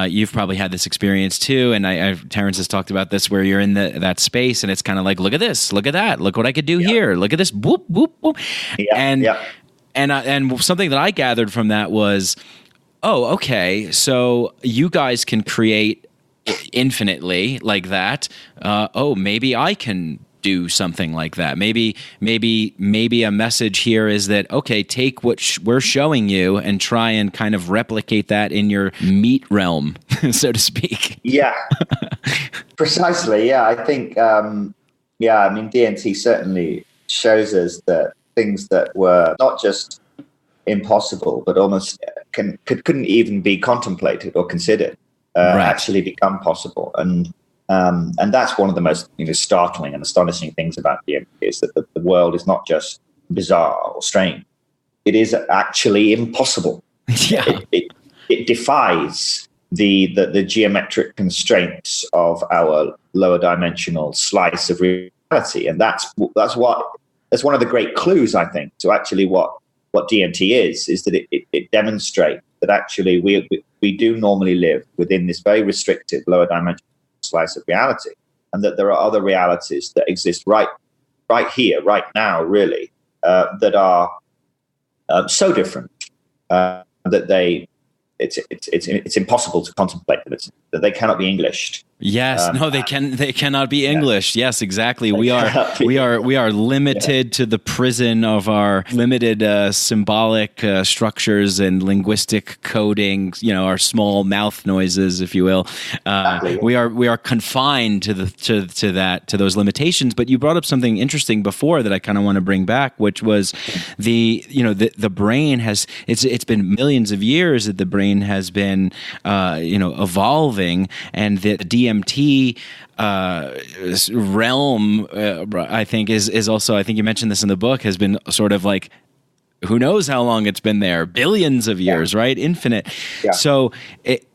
you've probably had this experience too, and Terrence has talked about this, where you're in that space and it's kind of like, look at this, look at that, look what I could do here, look at this, whoop whoop whoop. And something that I gathered from that was, oh, okay, so you guys can create infinitely like that. Maybe I can do something like that. Maybe a message here is that, okay, take what we're showing you and try and kind of replicate that in your meat realm, so to speak. Yeah, precisely. Yeah, I think, DMT certainly shows us that things that were not just impossible, but almost couldn't even be contemplated or considered, actually become possible. And that's one of the most startling and astonishing things about DMT, is that the world is not just bizarre or strange. It is actually impossible. Yeah. It defies the geometric constraints of our lower dimensional slice of reality. And that's one of the great clues, I think, to actually what DMT is that it demonstrates that actually we do normally live within this very restricted lower dimensional slice of reality, and that there are other realities that exist right here, right now, really, that are so different that it's impossible to contemplate them. That they cannot be Englished. Yes, they cannot be English. Yes, exactly. We are limited to the prison of our limited symbolic structures and linguistic coding. Our small mouth noises, if you will. Exactly. We are confined to those limitations. But you brought up something interesting before that I kind of want to bring back, which was the brain has it's been millions of years that the brain has been evolving, and the DMT realm, I think, is also, I think you mentioned this in the book, has been sort of like, who knows how long it's been there, billions of years, right? Infinite. Yeah. So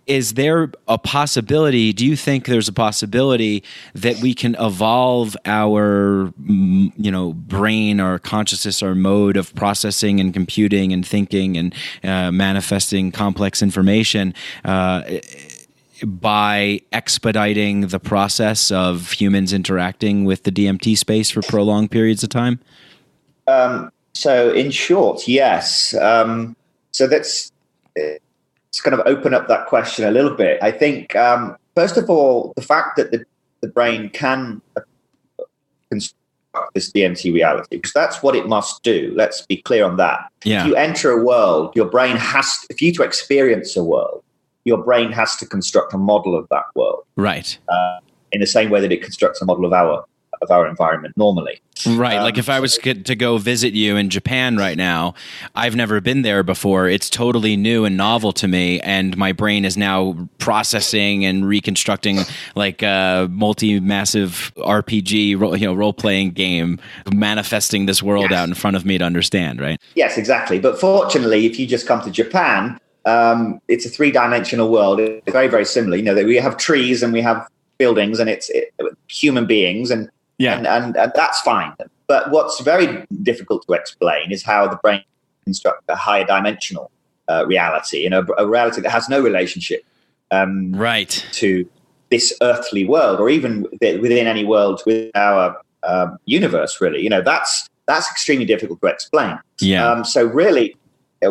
is there a possibility, do you think there's a possibility that we can evolve our, brain or consciousness or mode of processing and computing and thinking and manifesting complex information by expediting the process of humans interacting with the DMT space for prolonged periods of time? So in short, yes. So let's kind of open up that question a little bit. I think, first of all, the fact that the brain can construct this DMT reality, because that's what it must do. Let's be clear on that. Yeah. If you enter a world, your brain if you to experience a world, your brain has to construct a model of that world. Right. In the same way that it constructs a model of our environment normally. Right. Like if I was to go visit you in Japan right now, I've never been there before. It's totally new and novel to me. And my brain is now processing and reconstructing like a multi-massive RPG, role-playing game, manifesting this world out in front of me to understand, right? Yes, exactly. But fortunately, if you just come to Japan, it's a three-dimensional world. It's very, very similar. We have trees and we have buildings, and it's human beings, and that's fine. But what's very difficult to explain is how the brain constructs a higher dimensional reality, a reality that has no relationship to this earthly world, or even within any world with our universe, really. That's extremely difficult to explain. Yeah. So really,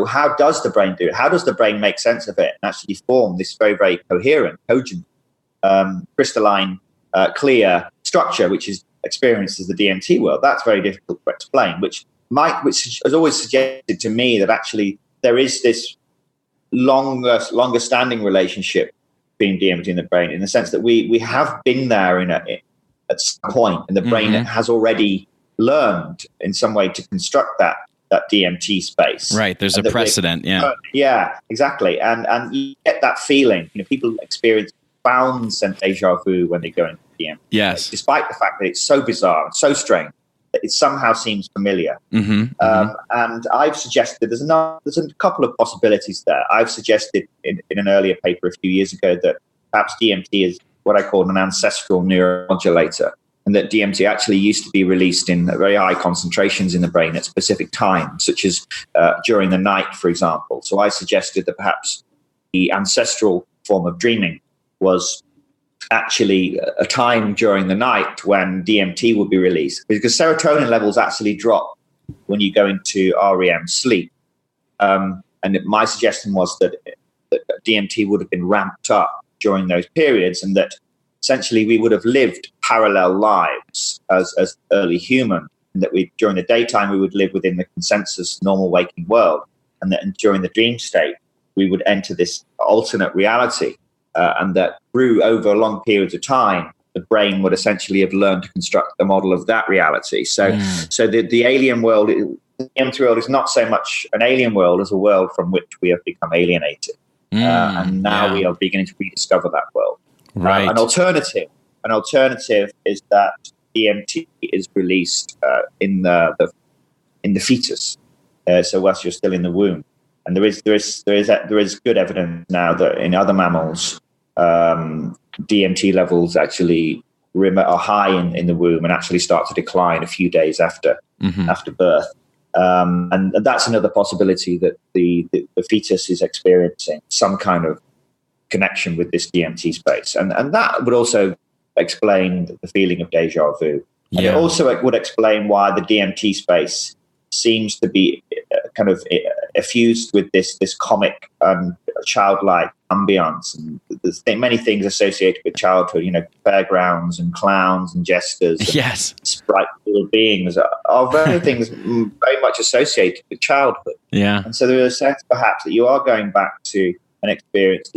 how does the brain do it? How does the brain make sense of it and actually form this very, very coherent, cogent, crystalline, clear structure, which is experienced as the DMT world? That's very difficult to explain, which has always suggested to me that actually there is this longer standing relationship between DMT and the brain, in the sense that we have been there at some point, and the brain has already learned in some way to construct that DMT space. Right. There's a precedent. Yeah. Yeah, exactly. And you get that feeling. People experience profound deja vu when they go into DMT. Yes. Despite the fact that it's so bizarre and so strange that it somehow seems familiar. And I've suggested there's a couple of possibilities there. I've suggested in an earlier paper a few years ago that perhaps DMT is what I call an ancestral neuromodulator, and that DMT actually used to be released in very high concentrations in the brain at specific times, such as during the night, for example. So I suggested that perhaps the ancestral form of dreaming was actually a time during the night when DMT would be released, because serotonin levels actually drop when you go into REM sleep. And my suggestion was that DMT would have been ramped up during those periods, and that essentially we would have lived parallel lives as early human, and that during the daytime we would live within the consensus normal waking world, and that during the dream state we would enter this alternate reality, and that through over long periods of time the brain would essentially have learned to construct a model of that reality. So the alien world, the DMT world, is not so much an alien world as a world from which we have become alienated, and now we are beginning to rediscover that world. Right. An alternative is that DMT is released in the fetus, so whilst you're still in the womb. And there is good evidence now that in other mammals, DMT levels actually are high in the womb and actually start to decline a few days after birth. And that's another possibility, that the fetus is experiencing some kind of connection with this DMT space, and that would also explain the feeling of deja vu. And it also would explain why the DMT space seems to be kind of effused with this comic and childlike ambience, and there's many things associated with childhood. Fairgrounds and clowns and jesters, yes, sprite little beings are very things very much associated with childhood. Yeah, and so there is a sense perhaps that you are going back to an experience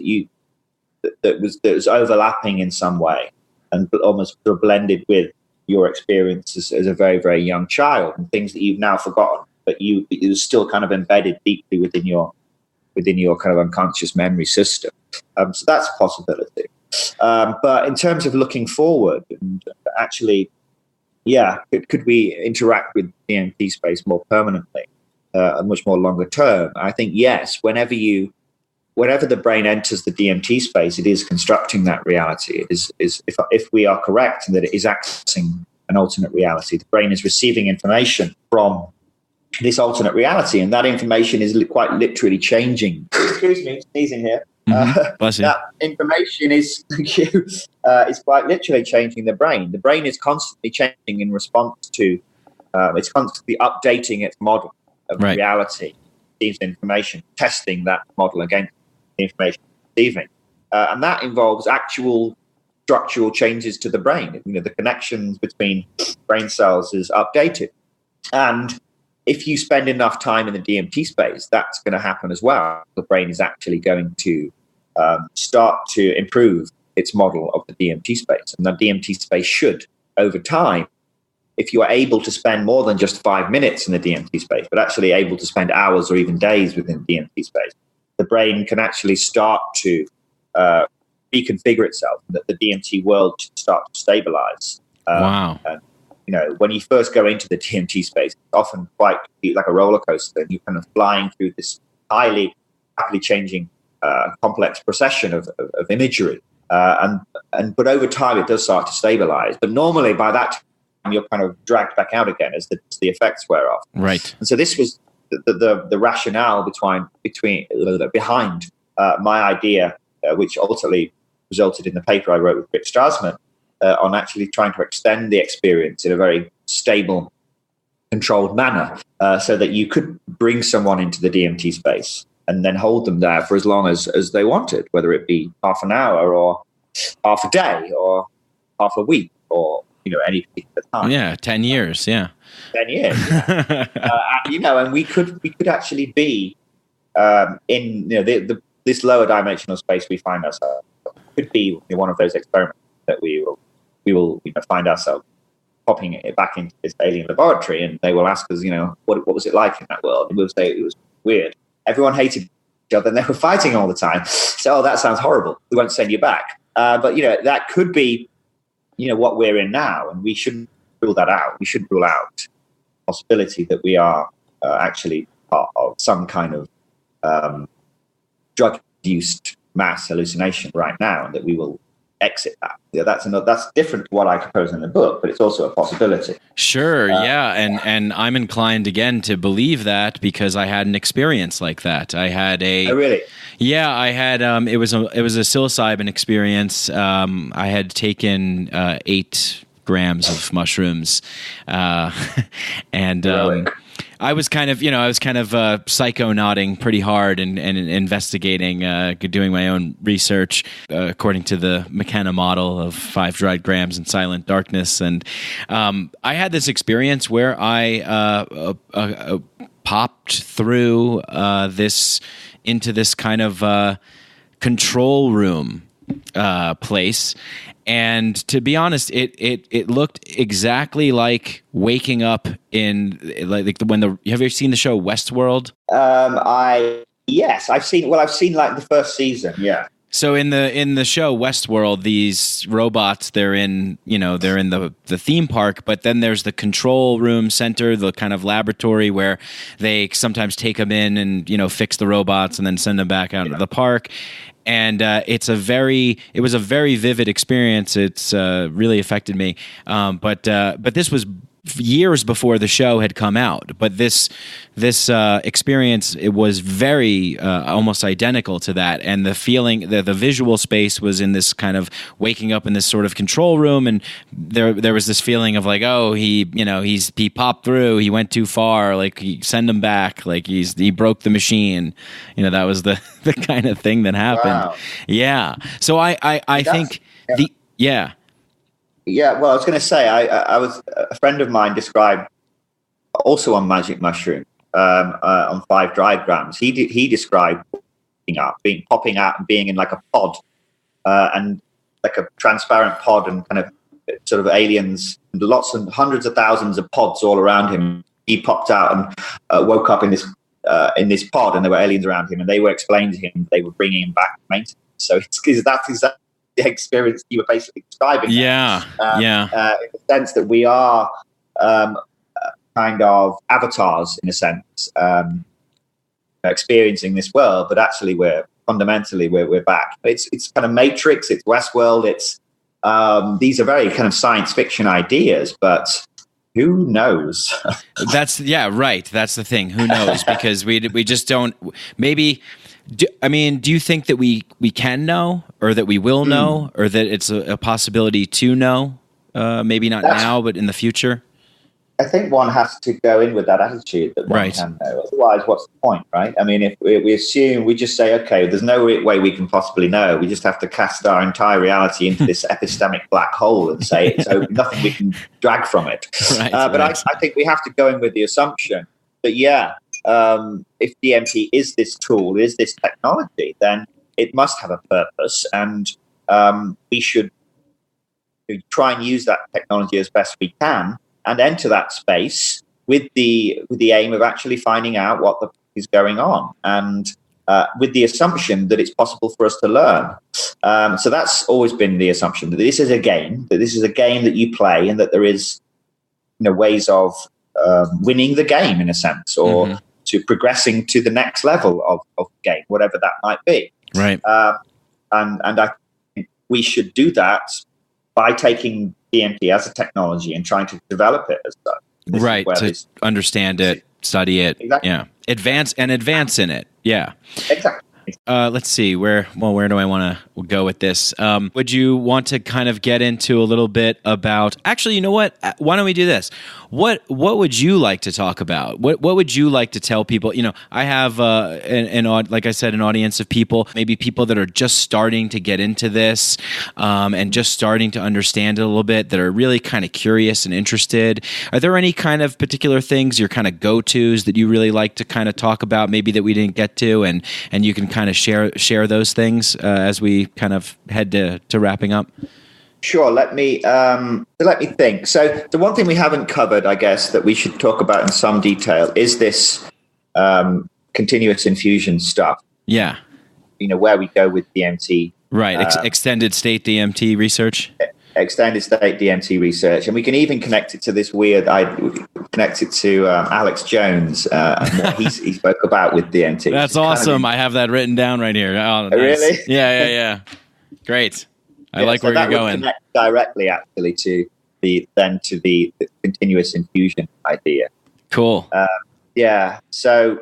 that was overlapping in some way, and almost sort of blended with your experiences as a very, very young child, and things that you've now forgotten, but you're still kind of embedded deeply within your kind of unconscious memory system. So that's a possibility. But in terms of looking forward, and actually, could we interact with DMT space more permanently, and much more longer term? I think yes. Whenever the brain enters the DMT space, it is constructing that reality. It is if we are correct in that it is accessing an alternate reality, the brain is receiving information from this alternate reality, and that information is quite literally changing. Excuse me, sneezing here. Bless you. That information is quite literally changing the brain. The brain is constantly changing in response to, it's constantly updating its model of reality, receives information, testing that model against the information receiving, and that involves actual structural changes to the brain. The connections between brain cells is updated, and if you spend enough time in the DMT space, that's going to happen as well. The brain is actually going to start to improve its model of the DMT space, and the DMT space should, over time, if you are able to spend more than just 5 minutes in the DMT space, but actually able to spend hours or even days within the DMT space, the brain can actually start to reconfigure itself, that the DMT world should start to stabilize. Wow. And, when you first go into the DMT space, it's often quite like a roller coaster, and you're kind of flying through this highly, rapidly changing, complex procession of imagery. But over time, it does start to stabilize. But normally, by that time, you're kind of dragged back out again as the effects wear off. Right. And so this was the rationale behind my idea, which ultimately resulted in the paper I wrote with Rick Strassman, on actually trying to extend the experience in a very stable, controlled manner, so that you could bring someone into the DMT space and then hold them there for as long as they wanted, whether it be half an hour or half a day or half a week or, any particular time. Yeah, 10 years, yeah. 10 years. And we could actually be in this lower dimensional space we find ourselves. Could be one of those experiments that we will find ourselves popping it back into this alien laboratory, and they will ask us, what was it like in that world? And we'll say it was weird. Everyone hated each other and they were fighting all the time. So, that sounds horrible. We won't send you back. But that could be, what we're in now, and we shouldn't rule that out. We shouldn't rule out the possibility that we are actually part of some kind of drug-induced mass hallucination right now, and that we will exit that. That's different to what I propose in the book, but it's also a possibility. Sure, yeah, and I'm inclined again to believe that because I had an experience like that. I had a Oh, really? Yeah, I had it was a psilocybin experience. I had taken 8 grams of mushrooms, and Really? I was kind of psychonauting pretty hard and investigating, doing my own research according to the McKenna model of 5 dried grams in silent darkness. And I had this experience where I popped through into this kind of control room place. And to be honest, it looked exactly like waking up in like have you ever seen the show Westworld? Yes, I've seen like the first season. Yeah. So in the show Westworld, these robots, they're in the theme park, but then there's the control room center, the kind of laboratory where they sometimes take them in and fix the robots and then send them back out into the park. And it was a very vivid experience. It's really affected me. But this was years before the show had come out. But this experience, it was very almost identical to that. And the feeling, the visual space was in this kind of waking up in this sort of control room, and there was this feeling of like, oh, he popped through, he went too far, like he send him back, like he broke the machine. That was the kind of thing that happened. Wow. Yeah. So I think Yeah, well, I was going to say, I was a friend of mine described also on magic mushroom on 5 dried grams. He described popping out and being in like a pod and like a transparent pod and kind of sort of aliens, lots and hundreds of thousands of pods all around him. He popped out and woke up in this pod, and there were aliens around him, and they were explaining to him they were bringing him back to maintenance. So that's exactly the experience you were basically describing. Yeah, in the sense that we are kind of avatars, in a sense, experiencing this world, but actually we're back. It's kind of Matrix, it's Westworld, it's these are very kind of science fiction ideas, but who knows? That's the thing. Who knows? Because we just don't. Maybe. Do you think that we can know, or that we will know, or that it's a possibility to know? Maybe not now, but in the future? I think one has to go in with that attitude that one can know. Otherwise, what's the point, right? I mean, if we assume, we just say, okay, there's no way we can possibly know. We just have to cast our entire reality into this epistemic black hole and say it's nothing we can drag from it. But I think we have to go in with the assumption that, if DMT is this tool, is this technology, then it must have a purpose, and we should try and use that technology as best we can and enter that space with the aim of actually finding out what is going on, and with the assumption that it's possible for us to learn. So that's always been the assumption, that this is a game, that you play, and that there is ways of winning the game, in a sense, or to progressing to the next level of game, whatever that might be. Right. And I think we should do that by taking DMT as a technology and trying to develop it as such. Right. To understand it, study it. Exactly. Yeah. Advance in it. Yeah. Exactly. Let's see where do I want to go with this? Would you want to kind of get into a little bit about? Actually, you know what? Why don't we do this? What would you like to talk about? What would you like to tell people? I have like I said, an audience of people, maybe people that are just starting to get into this and just starting to understand it a little bit, that are really kind of curious and interested. Are there any kind of particular things, your kind of go-tos that you really like to kind of talk about, maybe that we didn't get to, and you can kind of share those things as we kind of head to wrapping up? Sure. Let me think. So the one thing we haven't covered, I guess, that we should talk about in some detail is this continuous infusion stuff. Yeah. Where we go with DMT. Right. Extended state DMT research. Extended state DMT research, and we can even connect it to this weird. I connect it to Alex Jones and what he spoke about with DMT. That's awesome. I have that written down right here. Oh, nice. Really? Yeah. Great. I like where you're going. Connect directly, actually, to the continuous infusion idea. Cool. So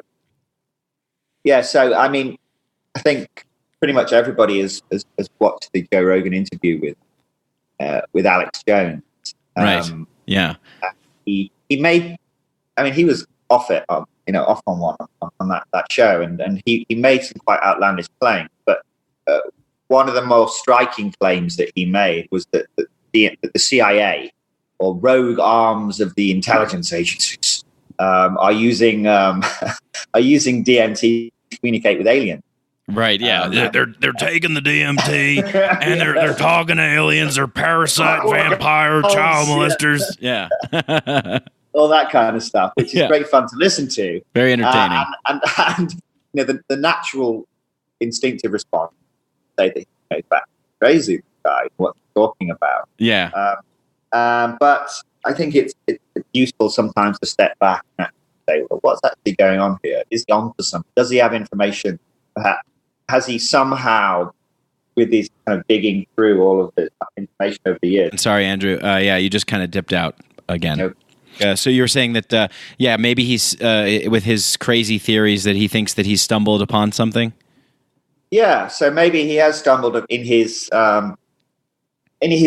I mean, I think pretty much everybody has watched the Joe Rogan interview with Alex Jones. Right. Yeah. He made. I mean, he was off on that show, and he made some quite outlandish claims. But one of the most striking claims that he made was that the CIA, or rogue arms of the intelligence agencies, are using DMT to communicate with aliens. Right, yeah. They're taking the DMT and they're talking to aliens. They're parasite, vampire, child molesters. Yeah. All that kind of stuff, which is great fun to listen to. Very entertaining. And the natural instinctive response, say that he's back crazy guy, what he's talking about. Yeah. But I think it's useful sometimes to step back and say, well, what's actually going on here? Is he on to something? Does he have information? Perhaps has he somehow, with his kind of digging through all of the information over the years? Sorry, Andrew. You just kind of dipped out again. So you were saying that, maybe he's with his crazy theories that he thinks that he's stumbled upon something. Yeah, so maybe he has stumbled in his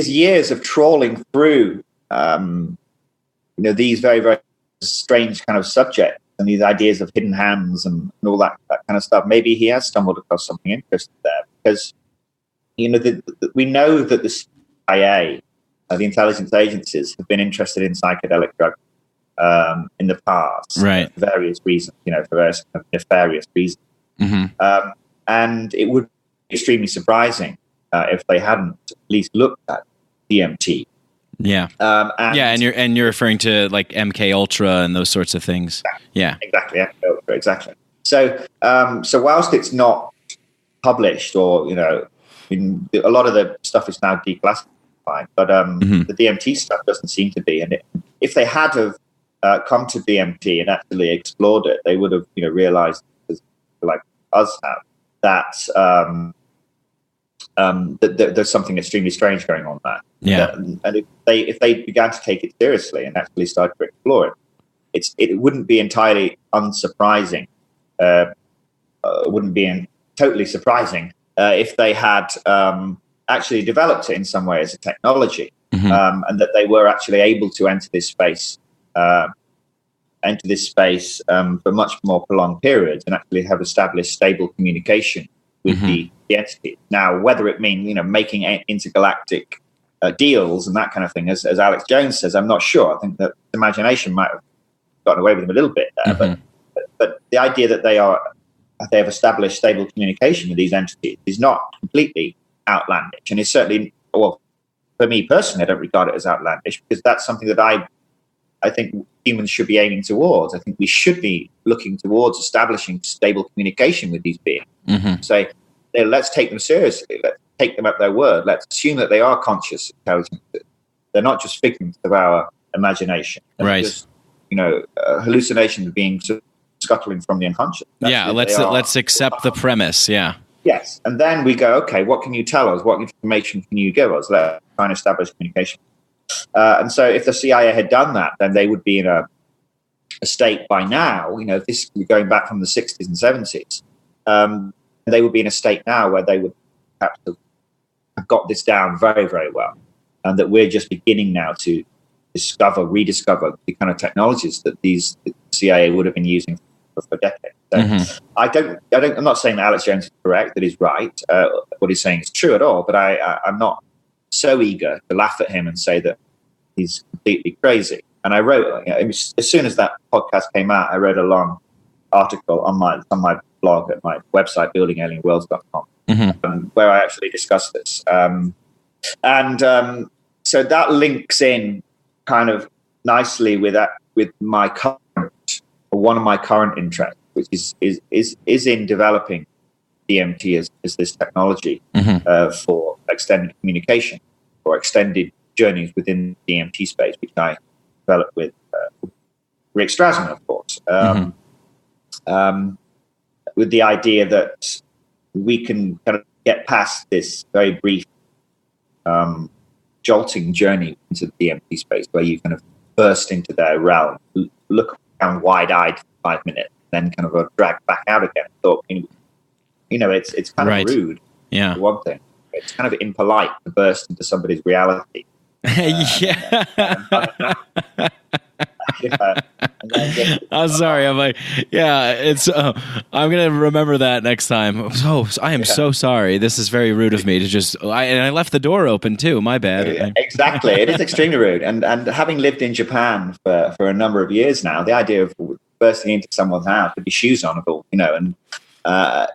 years of trawling through, these very, very strange kind of subjects and these ideas of hidden hands and all that kind of stuff. Maybe he has stumbled across something interesting there, because we know that the CIA, the intelligence agencies, have been interested in psychedelic drugs in the past, right? For various reasons, for various kind of nefarious reasons. Mm-hmm. And it would be extremely surprising if they hadn't at least looked at DMT. Yeah. And you're referring to like MKULTRA and those sorts of things. Yeah. Exactly. MKULTRA, exactly. So whilst it's not published, or a lot of the stuff is now declassified, but the DMT stuff doesn't seem to be. And if they had have come to DMT and actually explored it, they would have realized, like us have, that there's something extremely strange going on there. Yeah. And if they began to take it seriously and actually start to explore it, it wouldn't be entirely unsurprising. It wouldn't be totally surprising if they had actually developed it in some way as a technology, and that they were actually able to enter this space for much more prolonged periods and actually have established stable communication with the entity. Now, whether it mean making intergalactic deals and that kind of thing, as Alex Jones says, I'm not sure. I think that imagination might have gotten away with him a little bit there, but the idea that they have established stable communication with these entities is not completely outlandish, and it's certainly, well, for me personally, I don't regard it as outlandish, because that's something that I think humans should be aiming towards. I think we should be looking towards establishing stable communication with these beings. Say, let's take them seriously. Let's take them at their word. Let's assume that they are conscious, intelligent. They're not just figments of our imagination. They're just, hallucinations being scuttling from the unconscious. Let's accept the premise. Yeah. Yes, and then we go, okay, what can you tell us? What information can you give us? Let's try and establish communication. And so if the CIA had done that, then they would be in a state by now, this going back from the 60s and 70s, they would be in a state now where they would perhaps have got this down very, very well, and that we're just beginning now to rediscover the kind of technologies that the CIA would have been using for decades. So I'm not saying that Alex Jones is correct, that he's right. What he's saying is true at all, but I'm not so eager to laugh at him and say that he's completely crazy. And I wrote, as soon as that podcast came out, I wrote a long article on my blog at my website, buildingalienworlds.com, where I actually discussed this. So that links in kind of nicely with my one of my current interests, which is in developing DMT as this technology for extended communication or extended journeys within the DMT space, which I developed with Rick Strassman, of course, with the idea that we can kind of get past this very brief jolting journey into the DMT space, where you kind of burst into their realm, look around wide-eyed for 5 minutes, then kind of dragged back out again. Thought, it's kind of rude. Yeah. For one thing, it's kind of impolite to burst into somebody's reality. Yeah. I'm sorry. I'm like, yeah, it's, I'm going to remember that next time. Oh, I am so sorry. This is very rude of me to just, and I left the door open too. My bad. Exactly. It is extremely rude. And having lived in Japan for a number of years now, the idea of bursting into someone's house with your shoes on at all, and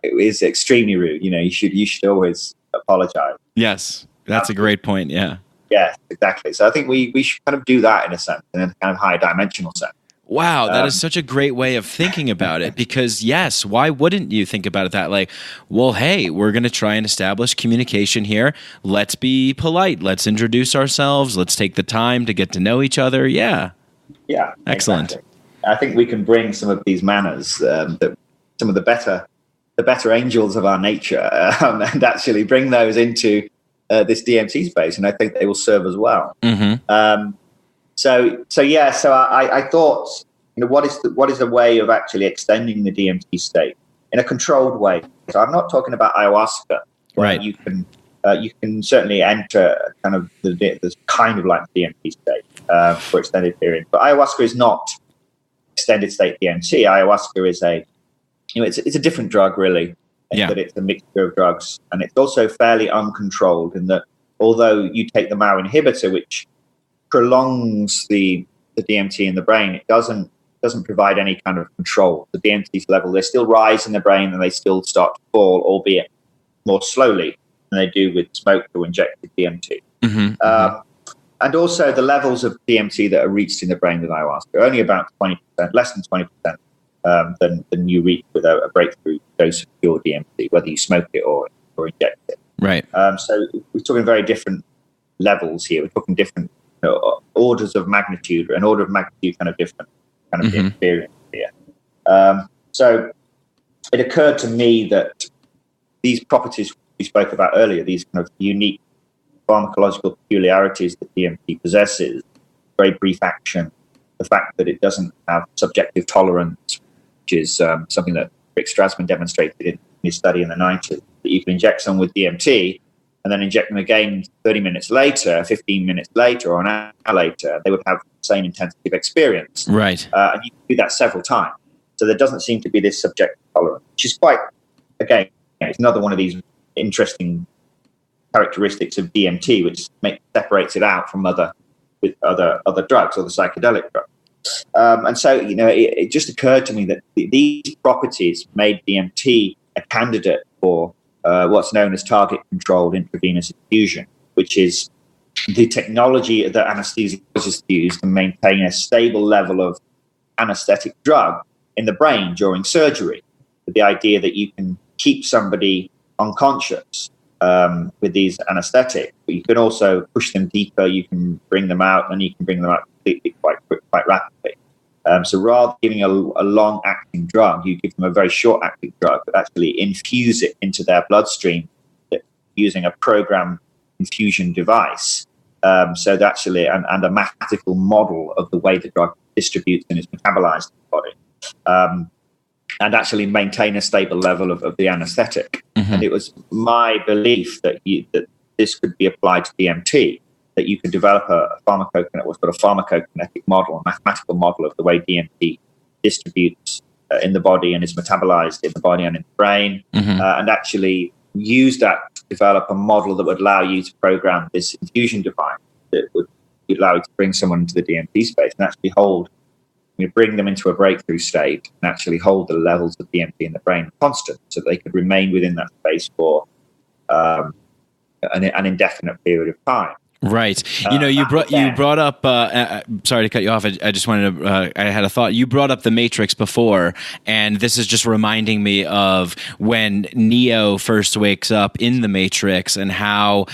it is extremely rude. You should always apologize. Yes. That's a great point. Yeah. Yeah, exactly. So I think we should kind of do that in a sense, in a kind of high dimensional sense. Wow, that is such a great way of thinking about it, because yes, why wouldn't you think about it that like, well, hey, we're going to try and establish communication here. Let's be polite. Let's introduce ourselves. Let's take the time to get to know each other. Yeah. Yeah. Excellent. Exactly. I think we can bring some of these manners, some of the better angels of our nature, and actually bring those into this DMT space, and I think they will serve as well. So I thought, what is a way of actually extending the DMT state in a controlled way? So I'm not talking about ayahuasca, right? You can certainly enter kind of the kind of like DMT state for extended periods, but ayahuasca is not extended state DMT. Ayahuasca is it's a different drug, really. That it's a mixture of drugs, and it's also fairly uncontrolled in that although you take the MAO inhibitor, which prolongs the DMT in the brain, it doesn't provide any kind of control. The DMT level, they still rise in the brain and they still start to fall, albeit more slowly than they do with smoked or injected DMT. And also the levels of DMT that are reached in the brain with ayahuasca are only about 20%, less than 20%. Than you reach with a breakthrough dose of pure DMT, whether you smoke it or inject it. Right. So we're talking very different levels here. We're talking different orders of magnitude, an order of magnitude kind of different kind of experience here. So it occurred to me that these properties we spoke about earlier, these kind of unique pharmacological peculiarities that DMT possesses, very brief action, the fact that it doesn't have subjective tolerance, which is something that Rick Strassman demonstrated in his study in the 90s, that you can inject someone with DMT and then inject them again 30 minutes later, 15 minutes later, or an hour later, they would have the same intensive experience. Right. And you can do that several times. So there doesn't seem to be this subjective tolerance, which is quite, again, it's another one of these interesting characteristics of DMT, which separates it out from other drugs or the psychedelic drugs. And so, it just occurred to me that these properties made DMT a candidate for what's known as target-controlled intravenous infusion, which is the technology that anesthesiologists use to maintain a stable level of anesthetic drug in the brain during surgery, with the idea that you can keep somebody unconscious with these anesthetics, but you can also push them deeper, you can bring them out, and you can bring them out completely quite rapidly. So rather than giving a long-acting drug, you give them a very short-acting drug, but actually infuse it into their bloodstream using a program infusion device. So that actually, and a mathematical model of the way the drug distributes and is metabolized in the body. and actually maintain a stable level of the anesthetic. Mm-hmm. And it was my belief that this could be applied to DMT, that you could develop what's called a pharmacokinetic model, a mathematical model of the way DMT distributes in the body and is metabolized in the body and in the brain, and actually use that to develop a model that would allow you to program this infusion device that would allow you to bring someone into the DMT space and actually bring them into a breakthrough state and actually hold the levels of DMT in the brain constant, so they could remain within that space for an indefinite period of time. Right. You brought up. Sorry to cut you off. I just wanted to. I had a thought. You brought up the Matrix before, and this is just reminding me of when Neo first wakes up in the Matrix and how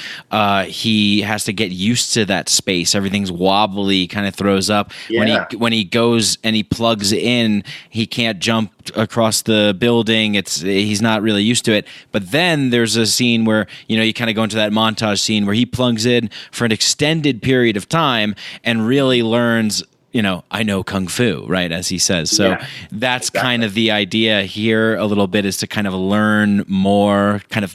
he has to get used to that space. Everything's wobbly, kind of throws up. Yeah. When he goes and he plugs in, he can't jump across the building. He's not really used to it. But then there's a scene where you kind of go into that montage scene where he plugs in for an extended period of time and really learns, I know Kung Fu, right, as he says. So that's exactly kind of the idea here a little bit, is to kind of learn more, kind of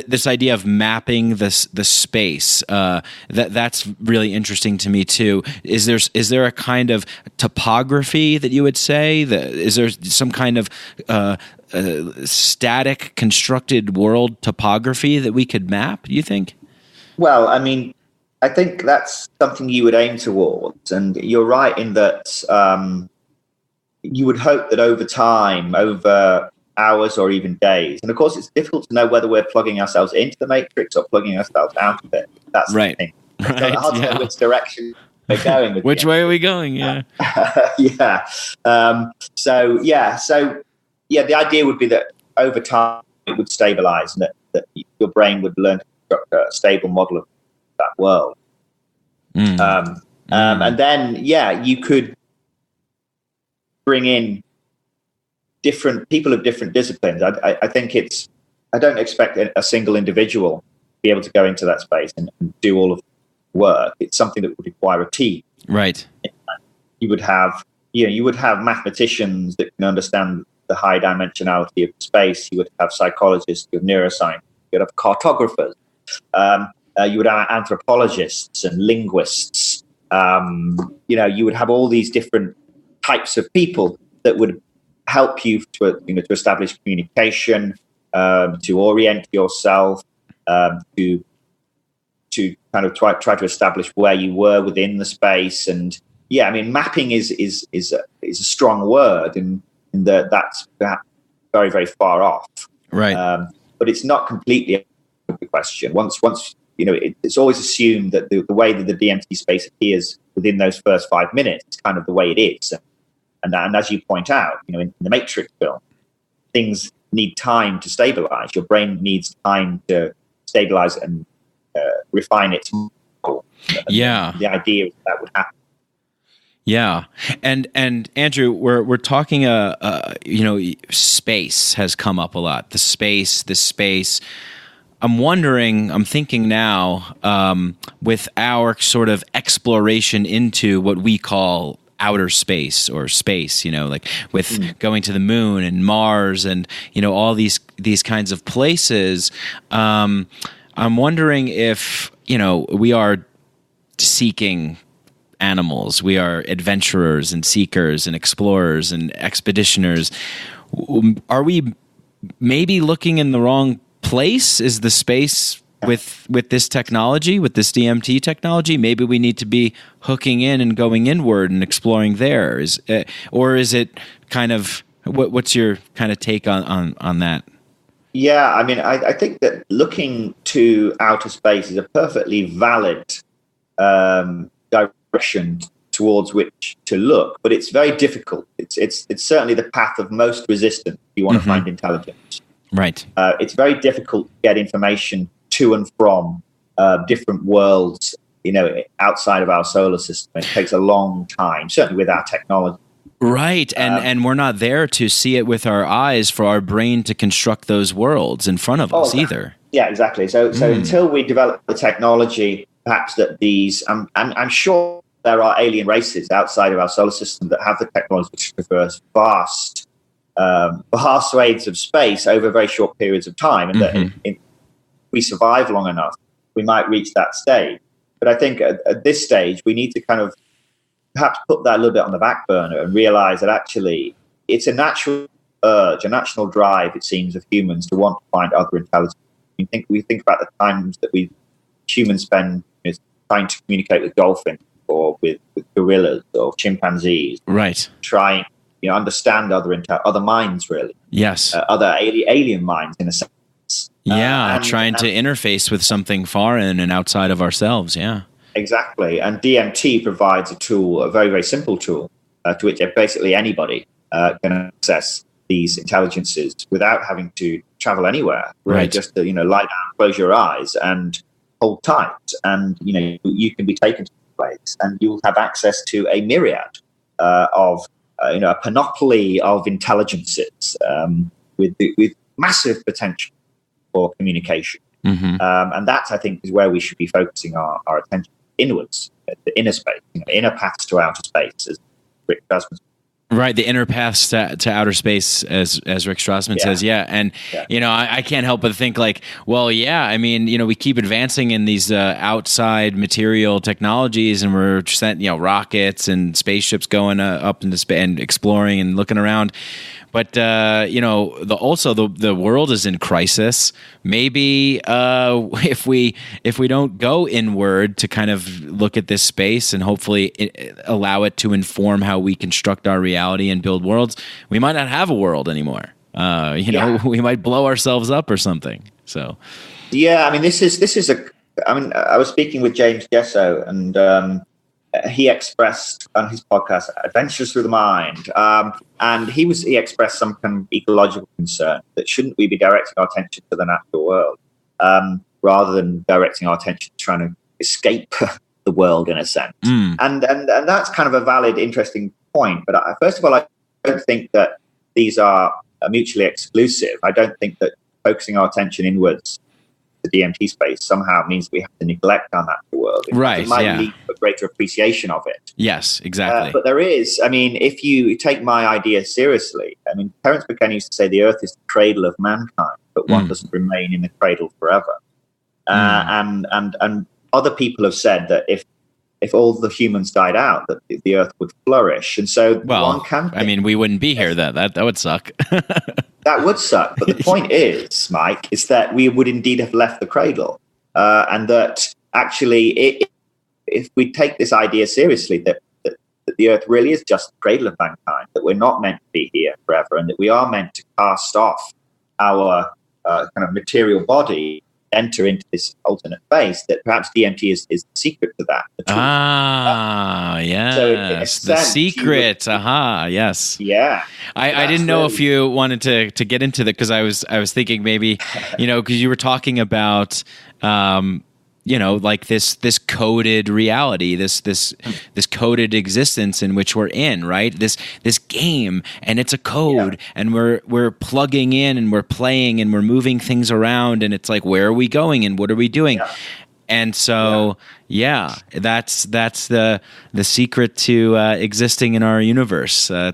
this idea of mapping the space. That's really interesting to me too. Is there a kind of topography that you would say? Is there some kind of static constructed world topography that we could map, do you think? Well, I think that's something you would aim towards. And you're right in that you would hope that over time, over hours or even days, and of course it's difficult to know whether we're plugging ourselves into the Matrix or plugging ourselves out of it. That's right. The thing. Right. So hard to know which direction we're going. With which way are we going? Yeah. Yeah. So the idea would be that over time it would stabilize, and that your brain would learn to construct a stable model of that world. And then you could bring in different people of different disciplines. I think I don't expect a single individual to be able to go into that space and do all of the work. It's something that would require a team. Right. You would have mathematicians that can understand the high dimensionality of space. You would have psychologists, you would have neuroscientists, you would have cartographers. You would have anthropologists and linguists. You would have all these different types of people that would help you to establish communication, to orient yourself, to kind of try to establish where you were within the space. And mapping is a strong word, in that's very, very far off. Right. But it's not completely the question. Once it's always assumed that the way that the DMT space appears within those first 5 minutes is kind of the way it is. And as you point out, in the Matrix film, things need time to stabilize. Your brain needs time to stabilize and refine its model. Yeah. The idea that would happen. Yeah, and Andrew, we're talking. Space has come up a lot. This space. I'm thinking now, with our sort of exploration into what we call outer space or space, like with going to the moon and Mars and all these kinds of places. I'm wondering if we are seeking animals. We are adventurers and seekers and explorers and expeditioners. Are we maybe looking in the wrong place? Is the space with this technology, with this DMT technology? Maybe we need to be hooking in and going inward and exploring there. Or is it kind of what's your kind of take on that? Yeah, I think that looking to outer space is a perfectly valid direction towards which to look, but it's very difficult. It's certainly the path of most resistance if you want to find intelligence. Right. It's very difficult to get information to and from different worlds, outside of our solar system. It takes a long time, certainly with our technology. Right, and we're not there to see it with our eyes for our brain to construct those worlds in front of us either. Yeah, exactly. So until we develop the technology, perhaps that these, I'm sure there are alien races outside of our solar system that have the technology to traverse vast vast swathes of space over very short periods of time, and that if we survive long enough, we might reach that stage. But I think at this stage, we need to kind of perhaps put that a little bit on the back burner and realize that actually it's a natural urge, a natural drive, it seems, of humans to want to find other intelligence. We think about the times that humans spend trying to communicate with dolphins or with gorillas or chimpanzees, right? Trying, understand other minds, really. Yes, other alien minds in a sense. Trying to interface with something foreign and outside of ourselves. Yeah, exactly. And DMT provides a tool, a very, very simple tool, to which basically anybody can access these intelligences without having to travel anywhere. Really, right. Just to, lie down, close your eyes, and hold tight, and you can be taken to the place, and you'll have access to a myriad of a panoply of intelligences with massive potential for communication. And that, I think, is where we should be focusing our attention inwards, the inner space, inner paths to outer space, as Rick Strassman. Right, the inner paths to outer space, as Rick Strassman says, and I can't help but think we keep advancing in these outside material technologies, and we're sent rockets and spaceships going up into space and exploring and looking around. But the world is in crisis. Maybe if we don't go inward to kind of look at this space and hopefully allow it to inform how we construct our reality and build worlds, we might not have a world anymore. We might blow ourselves up or something. So, I was speaking with James Gesso, and he expressed on his podcast Adventures Through the Mind, and he expressed some kind of ecological concern that shouldn't we be directing our attention to the natural world rather than directing our attention to trying to escape the world, in a sense. And that's kind of a valid, interesting point. But first of all, I don't think that these are mutually exclusive. I don't think that focusing our attention inwards, the DMT space, somehow means we have to neglect our natural world. It might lead to a greater appreciation of it. Yes, exactly. But there is, if you take my idea seriously, Terence McKenna used to say the earth is the cradle of mankind, but one doesn't remain in the cradle forever. And other people have said that if all the humans died out, that the earth would flourish. And so one can think, we wouldn't be here. That would suck. That would suck. But the point is, Mike, is that we would indeed have left the cradle. And that actually, if we take this idea seriously, that the earth really is just the cradle of mankind, that we're not meant to be here forever, and that we are meant to cast off our kind of material body, enter into this alternate space, that perhaps DMT is the secret to that. Yes. So the secret. Yes. Yeah. I didn't know if you wanted to get into that, because I was thinking maybe, because you were talking about, this coded reality, this coded existence in which we're in, right? This game, and it's a code, and we're plugging in, and we're playing, and we're moving things around, and it's like, where are we going, and what are we doing? Yeah. And so, that's the secret to existing in our universe, to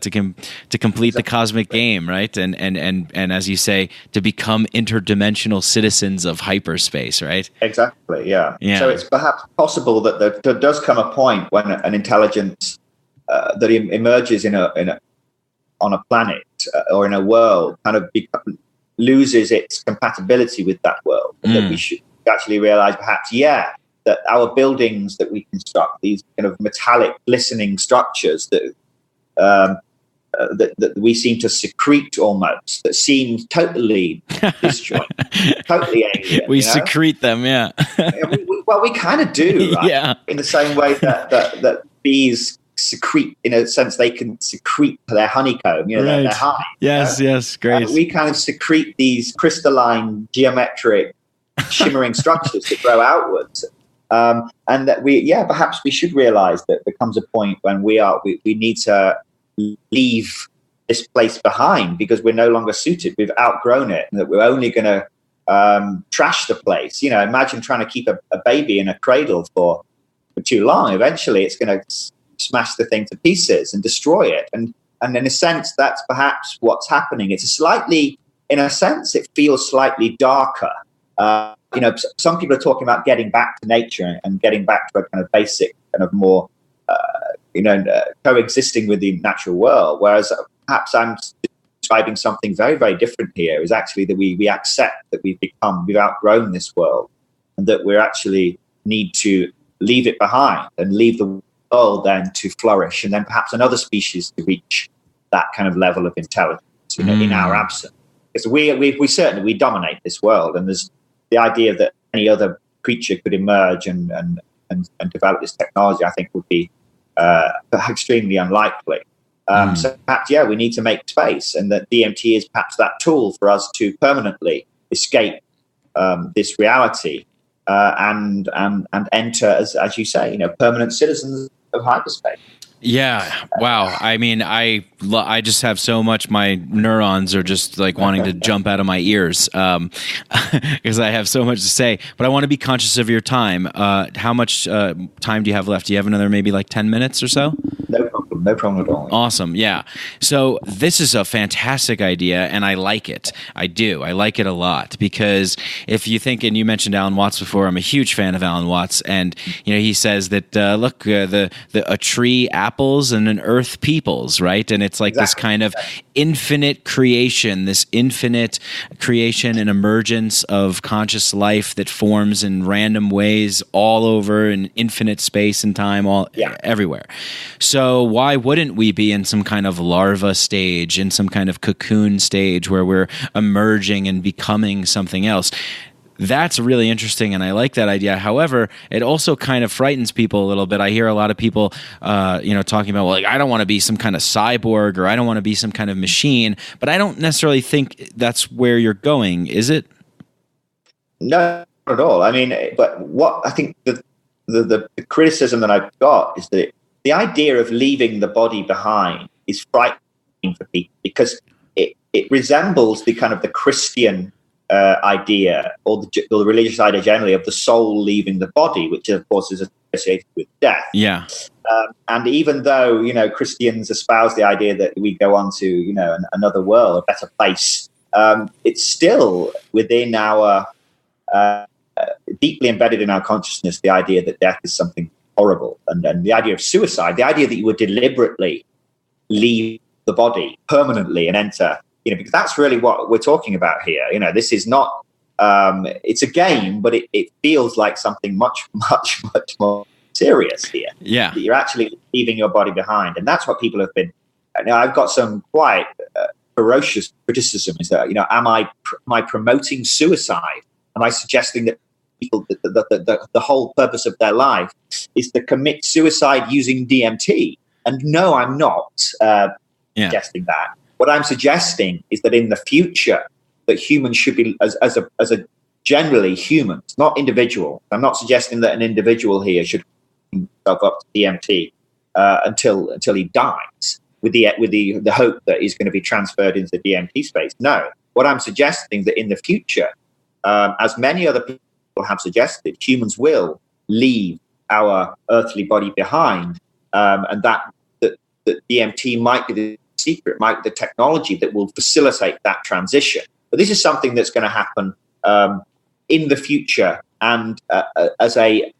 complete the cosmic game, right? And as you say, to become interdimensional citizens of hyperspace, right? Exactly. Yeah. So it's perhaps possible that there does come a point when an intelligence that emerges on a planet or in a world kind of loses its compatibility with that world, and that we should actually realize perhaps, that our buildings that we construct, these kind of metallic, glistening structures that we seem to secrete almost, that seem totally disjointed, totally alien. We secrete them, we kind of do, right? Yeah. In the same way that bees secrete, in a sense, they can secrete their honeycomb, their hive. Yes, great. We kind of secrete these crystalline, geometric, shimmering structures that grow outwards, and that perhaps we should realize that there comes a point when we need to leave this place behind because we're no longer suited. We've outgrown it, and that we're only going to trash the place. Imagine trying to keep a baby in a cradle for too long. Eventually, it's going to smash the thing to pieces and destroy it. And And in a sense, that's perhaps what's happening. In a sense, it feels slightly darker. Some people are talking about getting back to nature and getting back to a kind of basic, kind of more, coexisting with the natural world. Whereas perhaps I'm describing something very, very different here, is actually that we accept that we've outgrown this world, and that we actually need to leave it behind and leave the world then to flourish, and then perhaps another species to reach that kind of level of intelligence in our absence. Because we certainly dominate this world, and there's the idea that any other creature could emerge and develop this technology, I think, would be extremely unlikely. So perhaps, we need to make space, and that DMT is perhaps that tool for us to permanently escape this reality and enter, as you say, permanent citizens of hyperspace. Yeah. Wow. I mean, I just have so much. My neurons are just like wanting to jump out of my ears because I have so much to say. But I want to be conscious of your time. How much time do you have left? Do you have another maybe like 10 minutes or so? No problem at all. Awesome. Yeah. So this is a fantastic idea, and I like it. I do. I like it a lot, because if you think, and you mentioned Alan Watts before, I'm a huge fan of Alan Watts, and he says that a tree apples and an earth peoples, right? And it's like this kind of infinite creation, and emergence of conscious life that forms in random ways all over in infinite space and time, everywhere. So why wouldn't we be in some kind of larva stage, in some kind of cocoon stage where we're emerging and becoming something else? That's really interesting, and I like that idea. However, it also kind of frightens people a little bit. I hear a lot of people, talking about, well, like, I don't want to be some kind of cyborg, or I don't want to be some kind of machine. But I don't necessarily think that's where you're going, is it? No, not at all. I mean, but what I think the criticism that I've got is that the idea of leaving the body behind is frightening for people, because it resembles the kind of the Christian idea, or the religious idea generally, of the soul leaving the body, which of course is associated with death. Yeah. And even though Christians espouse the idea that we go on to another world, a better place, it's still within our deeply embedded in our consciousness the idea that death is something horrible, and the idea of suicide, the idea that you would deliberately leave the body permanently and enter. Because that's really what we're talking about here. This is not, it's a game, but it feels like something much, much, much more serious here. Yeah. That you're actually leaving your body behind. And that's what people have been. Now, I've got some quite ferocious criticism, is that, am I promoting suicide? Am I suggesting that people, the whole purpose of their life is to commit suicide using DMT? And no, I'm not suggesting that. What I'm suggesting is that in the future, that humans should be, as a generally humans, not individual. I'm not suggesting that an individual here should himself up to DMT until he dies, with the hope that he's going to be transferred into the DMT space. No, what I'm suggesting is that in the future, as many other people have suggested, humans will leave our earthly body behind, and that DMT might be the secret, might be the technology that will facilitate that transition. But this is something that's going to happen in the future, and as a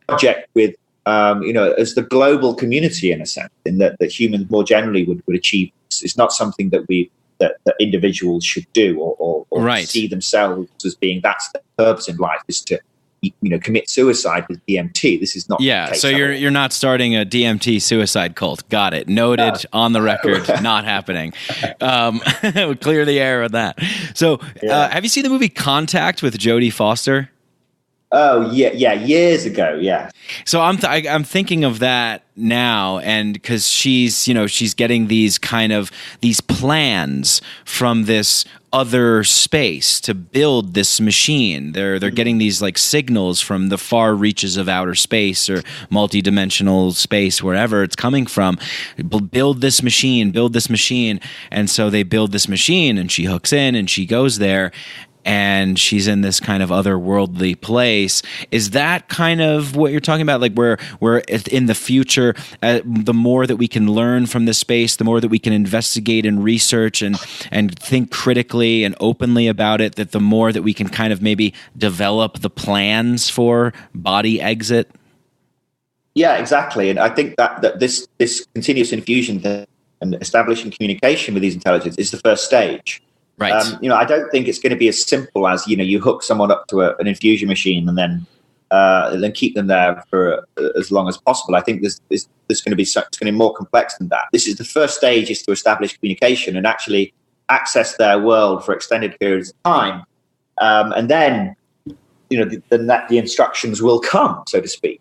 project with as the global community, in a sense, in that humans more generally would achieve. It's not something that that individuals should do or see themselves as being, that's the purpose in life, is to commit suicide with DMT. This is not the case. So you're not starting a DMT suicide cult. Got it. Noted. On the record. Not happening. We'll clear the air with that. So have you seen the movie Contact with Jodie Foster? Oh yeah, years ago, yeah. So I'm thinking of that now, and because she's getting these plans from this other space to build this machine. They're getting these like signals from the far reaches of outer space or multidimensional space, wherever it's coming from. Build this machine, and so they build this machine, and she hooks in and she goes there. and she's in this kind of otherworldly place. Is that kind of what you're talking about? Like we're in the future, the more that we can learn from this space, the more that we can investigate and research and think critically and openly about it, that the more that we can kind of maybe develop the plans for body exit? Yeah, exactly. And I think that this continuous infusion and establishing communication with these intelligences is the first stage. Right. I don't think it's going to be as simple as, you hook someone up to an infusion machine and then keep them there for as long as possible. I think there's going to be it's going to be more complex than that. This is the first stage, is to establish communication and actually access their world for extended periods of time. And then, the instructions will come, so to speak.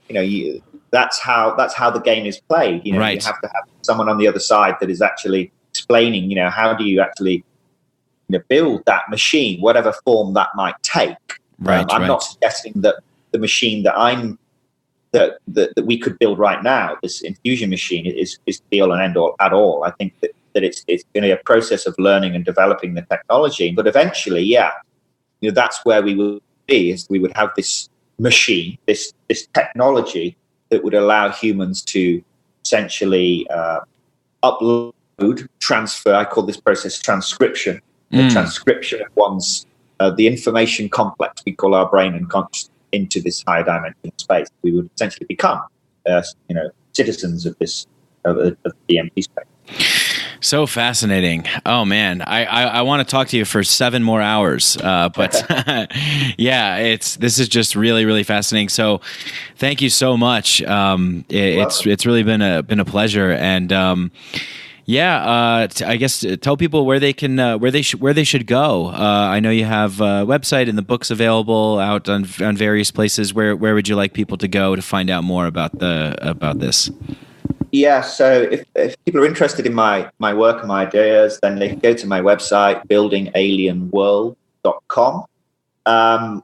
That's how the game is played. Right. You have to have someone on the other side that is actually explaining, how do you actually build that machine, whatever form that might take. Right. I'm not suggesting that the machine that we could build right now, this infusion machine, is the all and end all at all. I think that it's going to be a process of learning and developing the technology. But eventually, that's where we will be. Is we would have this machine, this technology that would allow humans to essentially upload, transfer. I call this process transcription. The transcription of one's the information complex we call our brain and conscious into this higher dimensional space. We would essentially become, citizens of this of the DMT space. So fascinating. Oh man, I want to talk to you for 7 more hours. But yeah, this is just really, really fascinating. So thank you so much. It's really been a pleasure. And I guess tell people where they can where they should go. I know you have a website and the book's available out on various places. Where would you like people to go to find out more about this? Yeah, so if people are interested in my work and my ideas, then they can go to my website, buildingalienworld.com,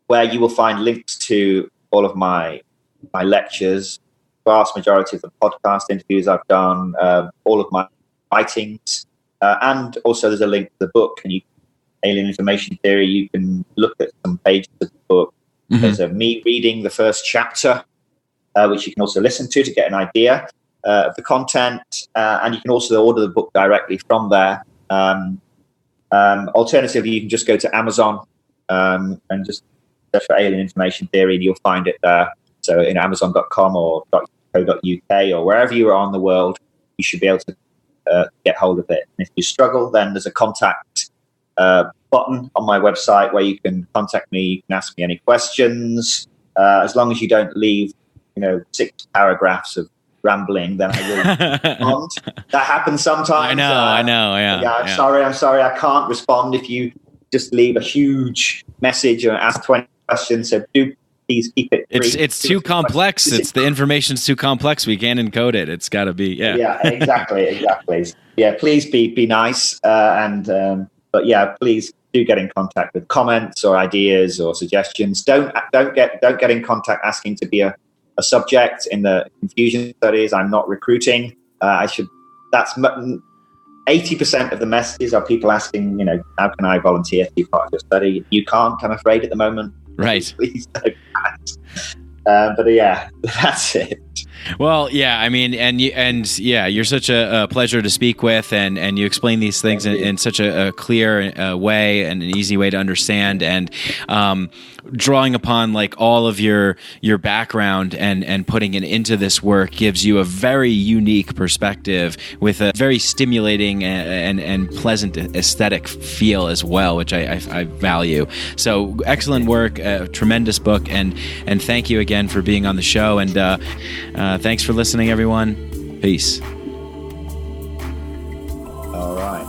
where you will find links to all of my lectures, vast majority of the podcast interviews I've done, all of my writings, and also there's a link to the book. And Alien Information Theory, you can look at some pages of the book. Mm-hmm. There's me reading the first chapter, which you can also listen to get an idea of the content, and you can also order the book directly from there. Alternatively, you can just go to Amazon and just search for Alien Information Theory, and you'll find it there. So in Amazon.com or .co.uk or wherever you are on the world, you should be able to get hold of it. And if you struggle, then there's a contact button on my website where you can contact me. You can ask me any questions, as long as you don't leave 6 paragraphs of rambling, then I will respond. That happens sometimes. I know. Yeah. I'm sorry. I can't respond if you just leave a huge message or ask 20 questions. So do please keep it brief. It's too complex. The information's too complex. We can't encode it. It's got to be. Yeah, exactly. Yeah, please be nice. But yeah, please do get in contact with comments or ideas or suggestions. Don't get in contact asking to be a subject in the infusion studies. I'm not recruiting. That's 80% of the messages are people asking, how can I volunteer to be part of your study? You can't, I'm afraid, at the moment. Right. Please don't ask. But yeah, that's it. Well, yeah, I mean, you're such a pleasure to speak with, and you explain these things in such a clear way and an easy way to understand, and drawing upon like all of your background and putting it into this work gives you a very unique perspective with a very stimulating and pleasant aesthetic feel as well, which I value. So excellent work, tremendous book, and thank you again for being on the show, and thanks for listening, everyone. Peace. All right.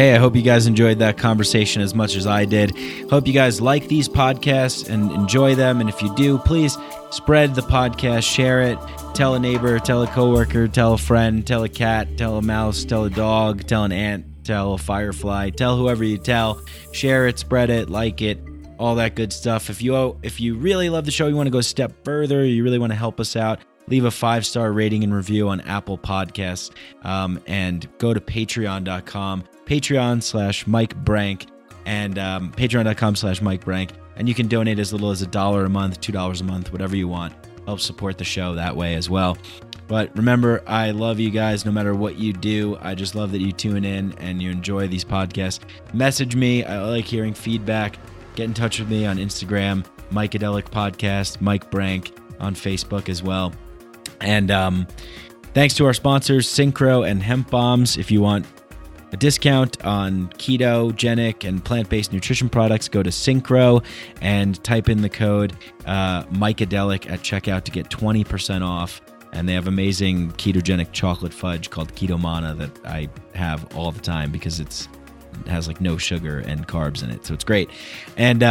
Hey, I hope you guys enjoyed that conversation as much as I did. Hope you guys like these podcasts and enjoy them. And if you do, please spread the podcast, share it, tell a neighbor, tell a coworker, tell a friend, tell a cat, tell a mouse, tell a dog, tell an ant, tell a firefly, tell whoever you tell. Share it, spread it, like it, all that good stuff. If you really love the show, you want to go a step further, you really want to help us out, leave a 5-star rating and review on Apple Podcasts, and go to patreon.com, Patreon/Mike Brank, and patreon.com/Mike Brank. And you can donate as little as $1 a month, $2 a month, whatever you want. Help support the show that way as well. But remember, I love you guys no matter what you do. I just love that you tune in and you enjoy these podcasts. Message me. I like hearing feedback. Get in touch with me on Instagram, Psychedelic Podcast, Mike Brank on Facebook as well. And thanks to our sponsors, Synchro and Hemp Bombs. If you want a discount on ketogenic and plant-based nutrition products, go to Synchro and type in the code Mycadelic at checkout to get 20% off. And they have amazing ketogenic chocolate fudge called Keto Mana that I have all the time because it has like no sugar and carbs in it. So it's great. And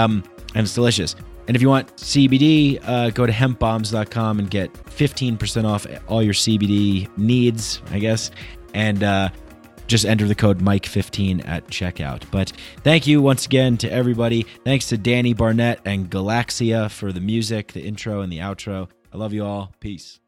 it's delicious. And if you want CBD, go to hempbombs.com and get 15% off all your CBD needs, I guess. And just enter the code Mike15 at checkout. But thank you once again to everybody. Thanks to Danny Barnett and Galaxia for the music, the intro and the outro. I love you all. Peace.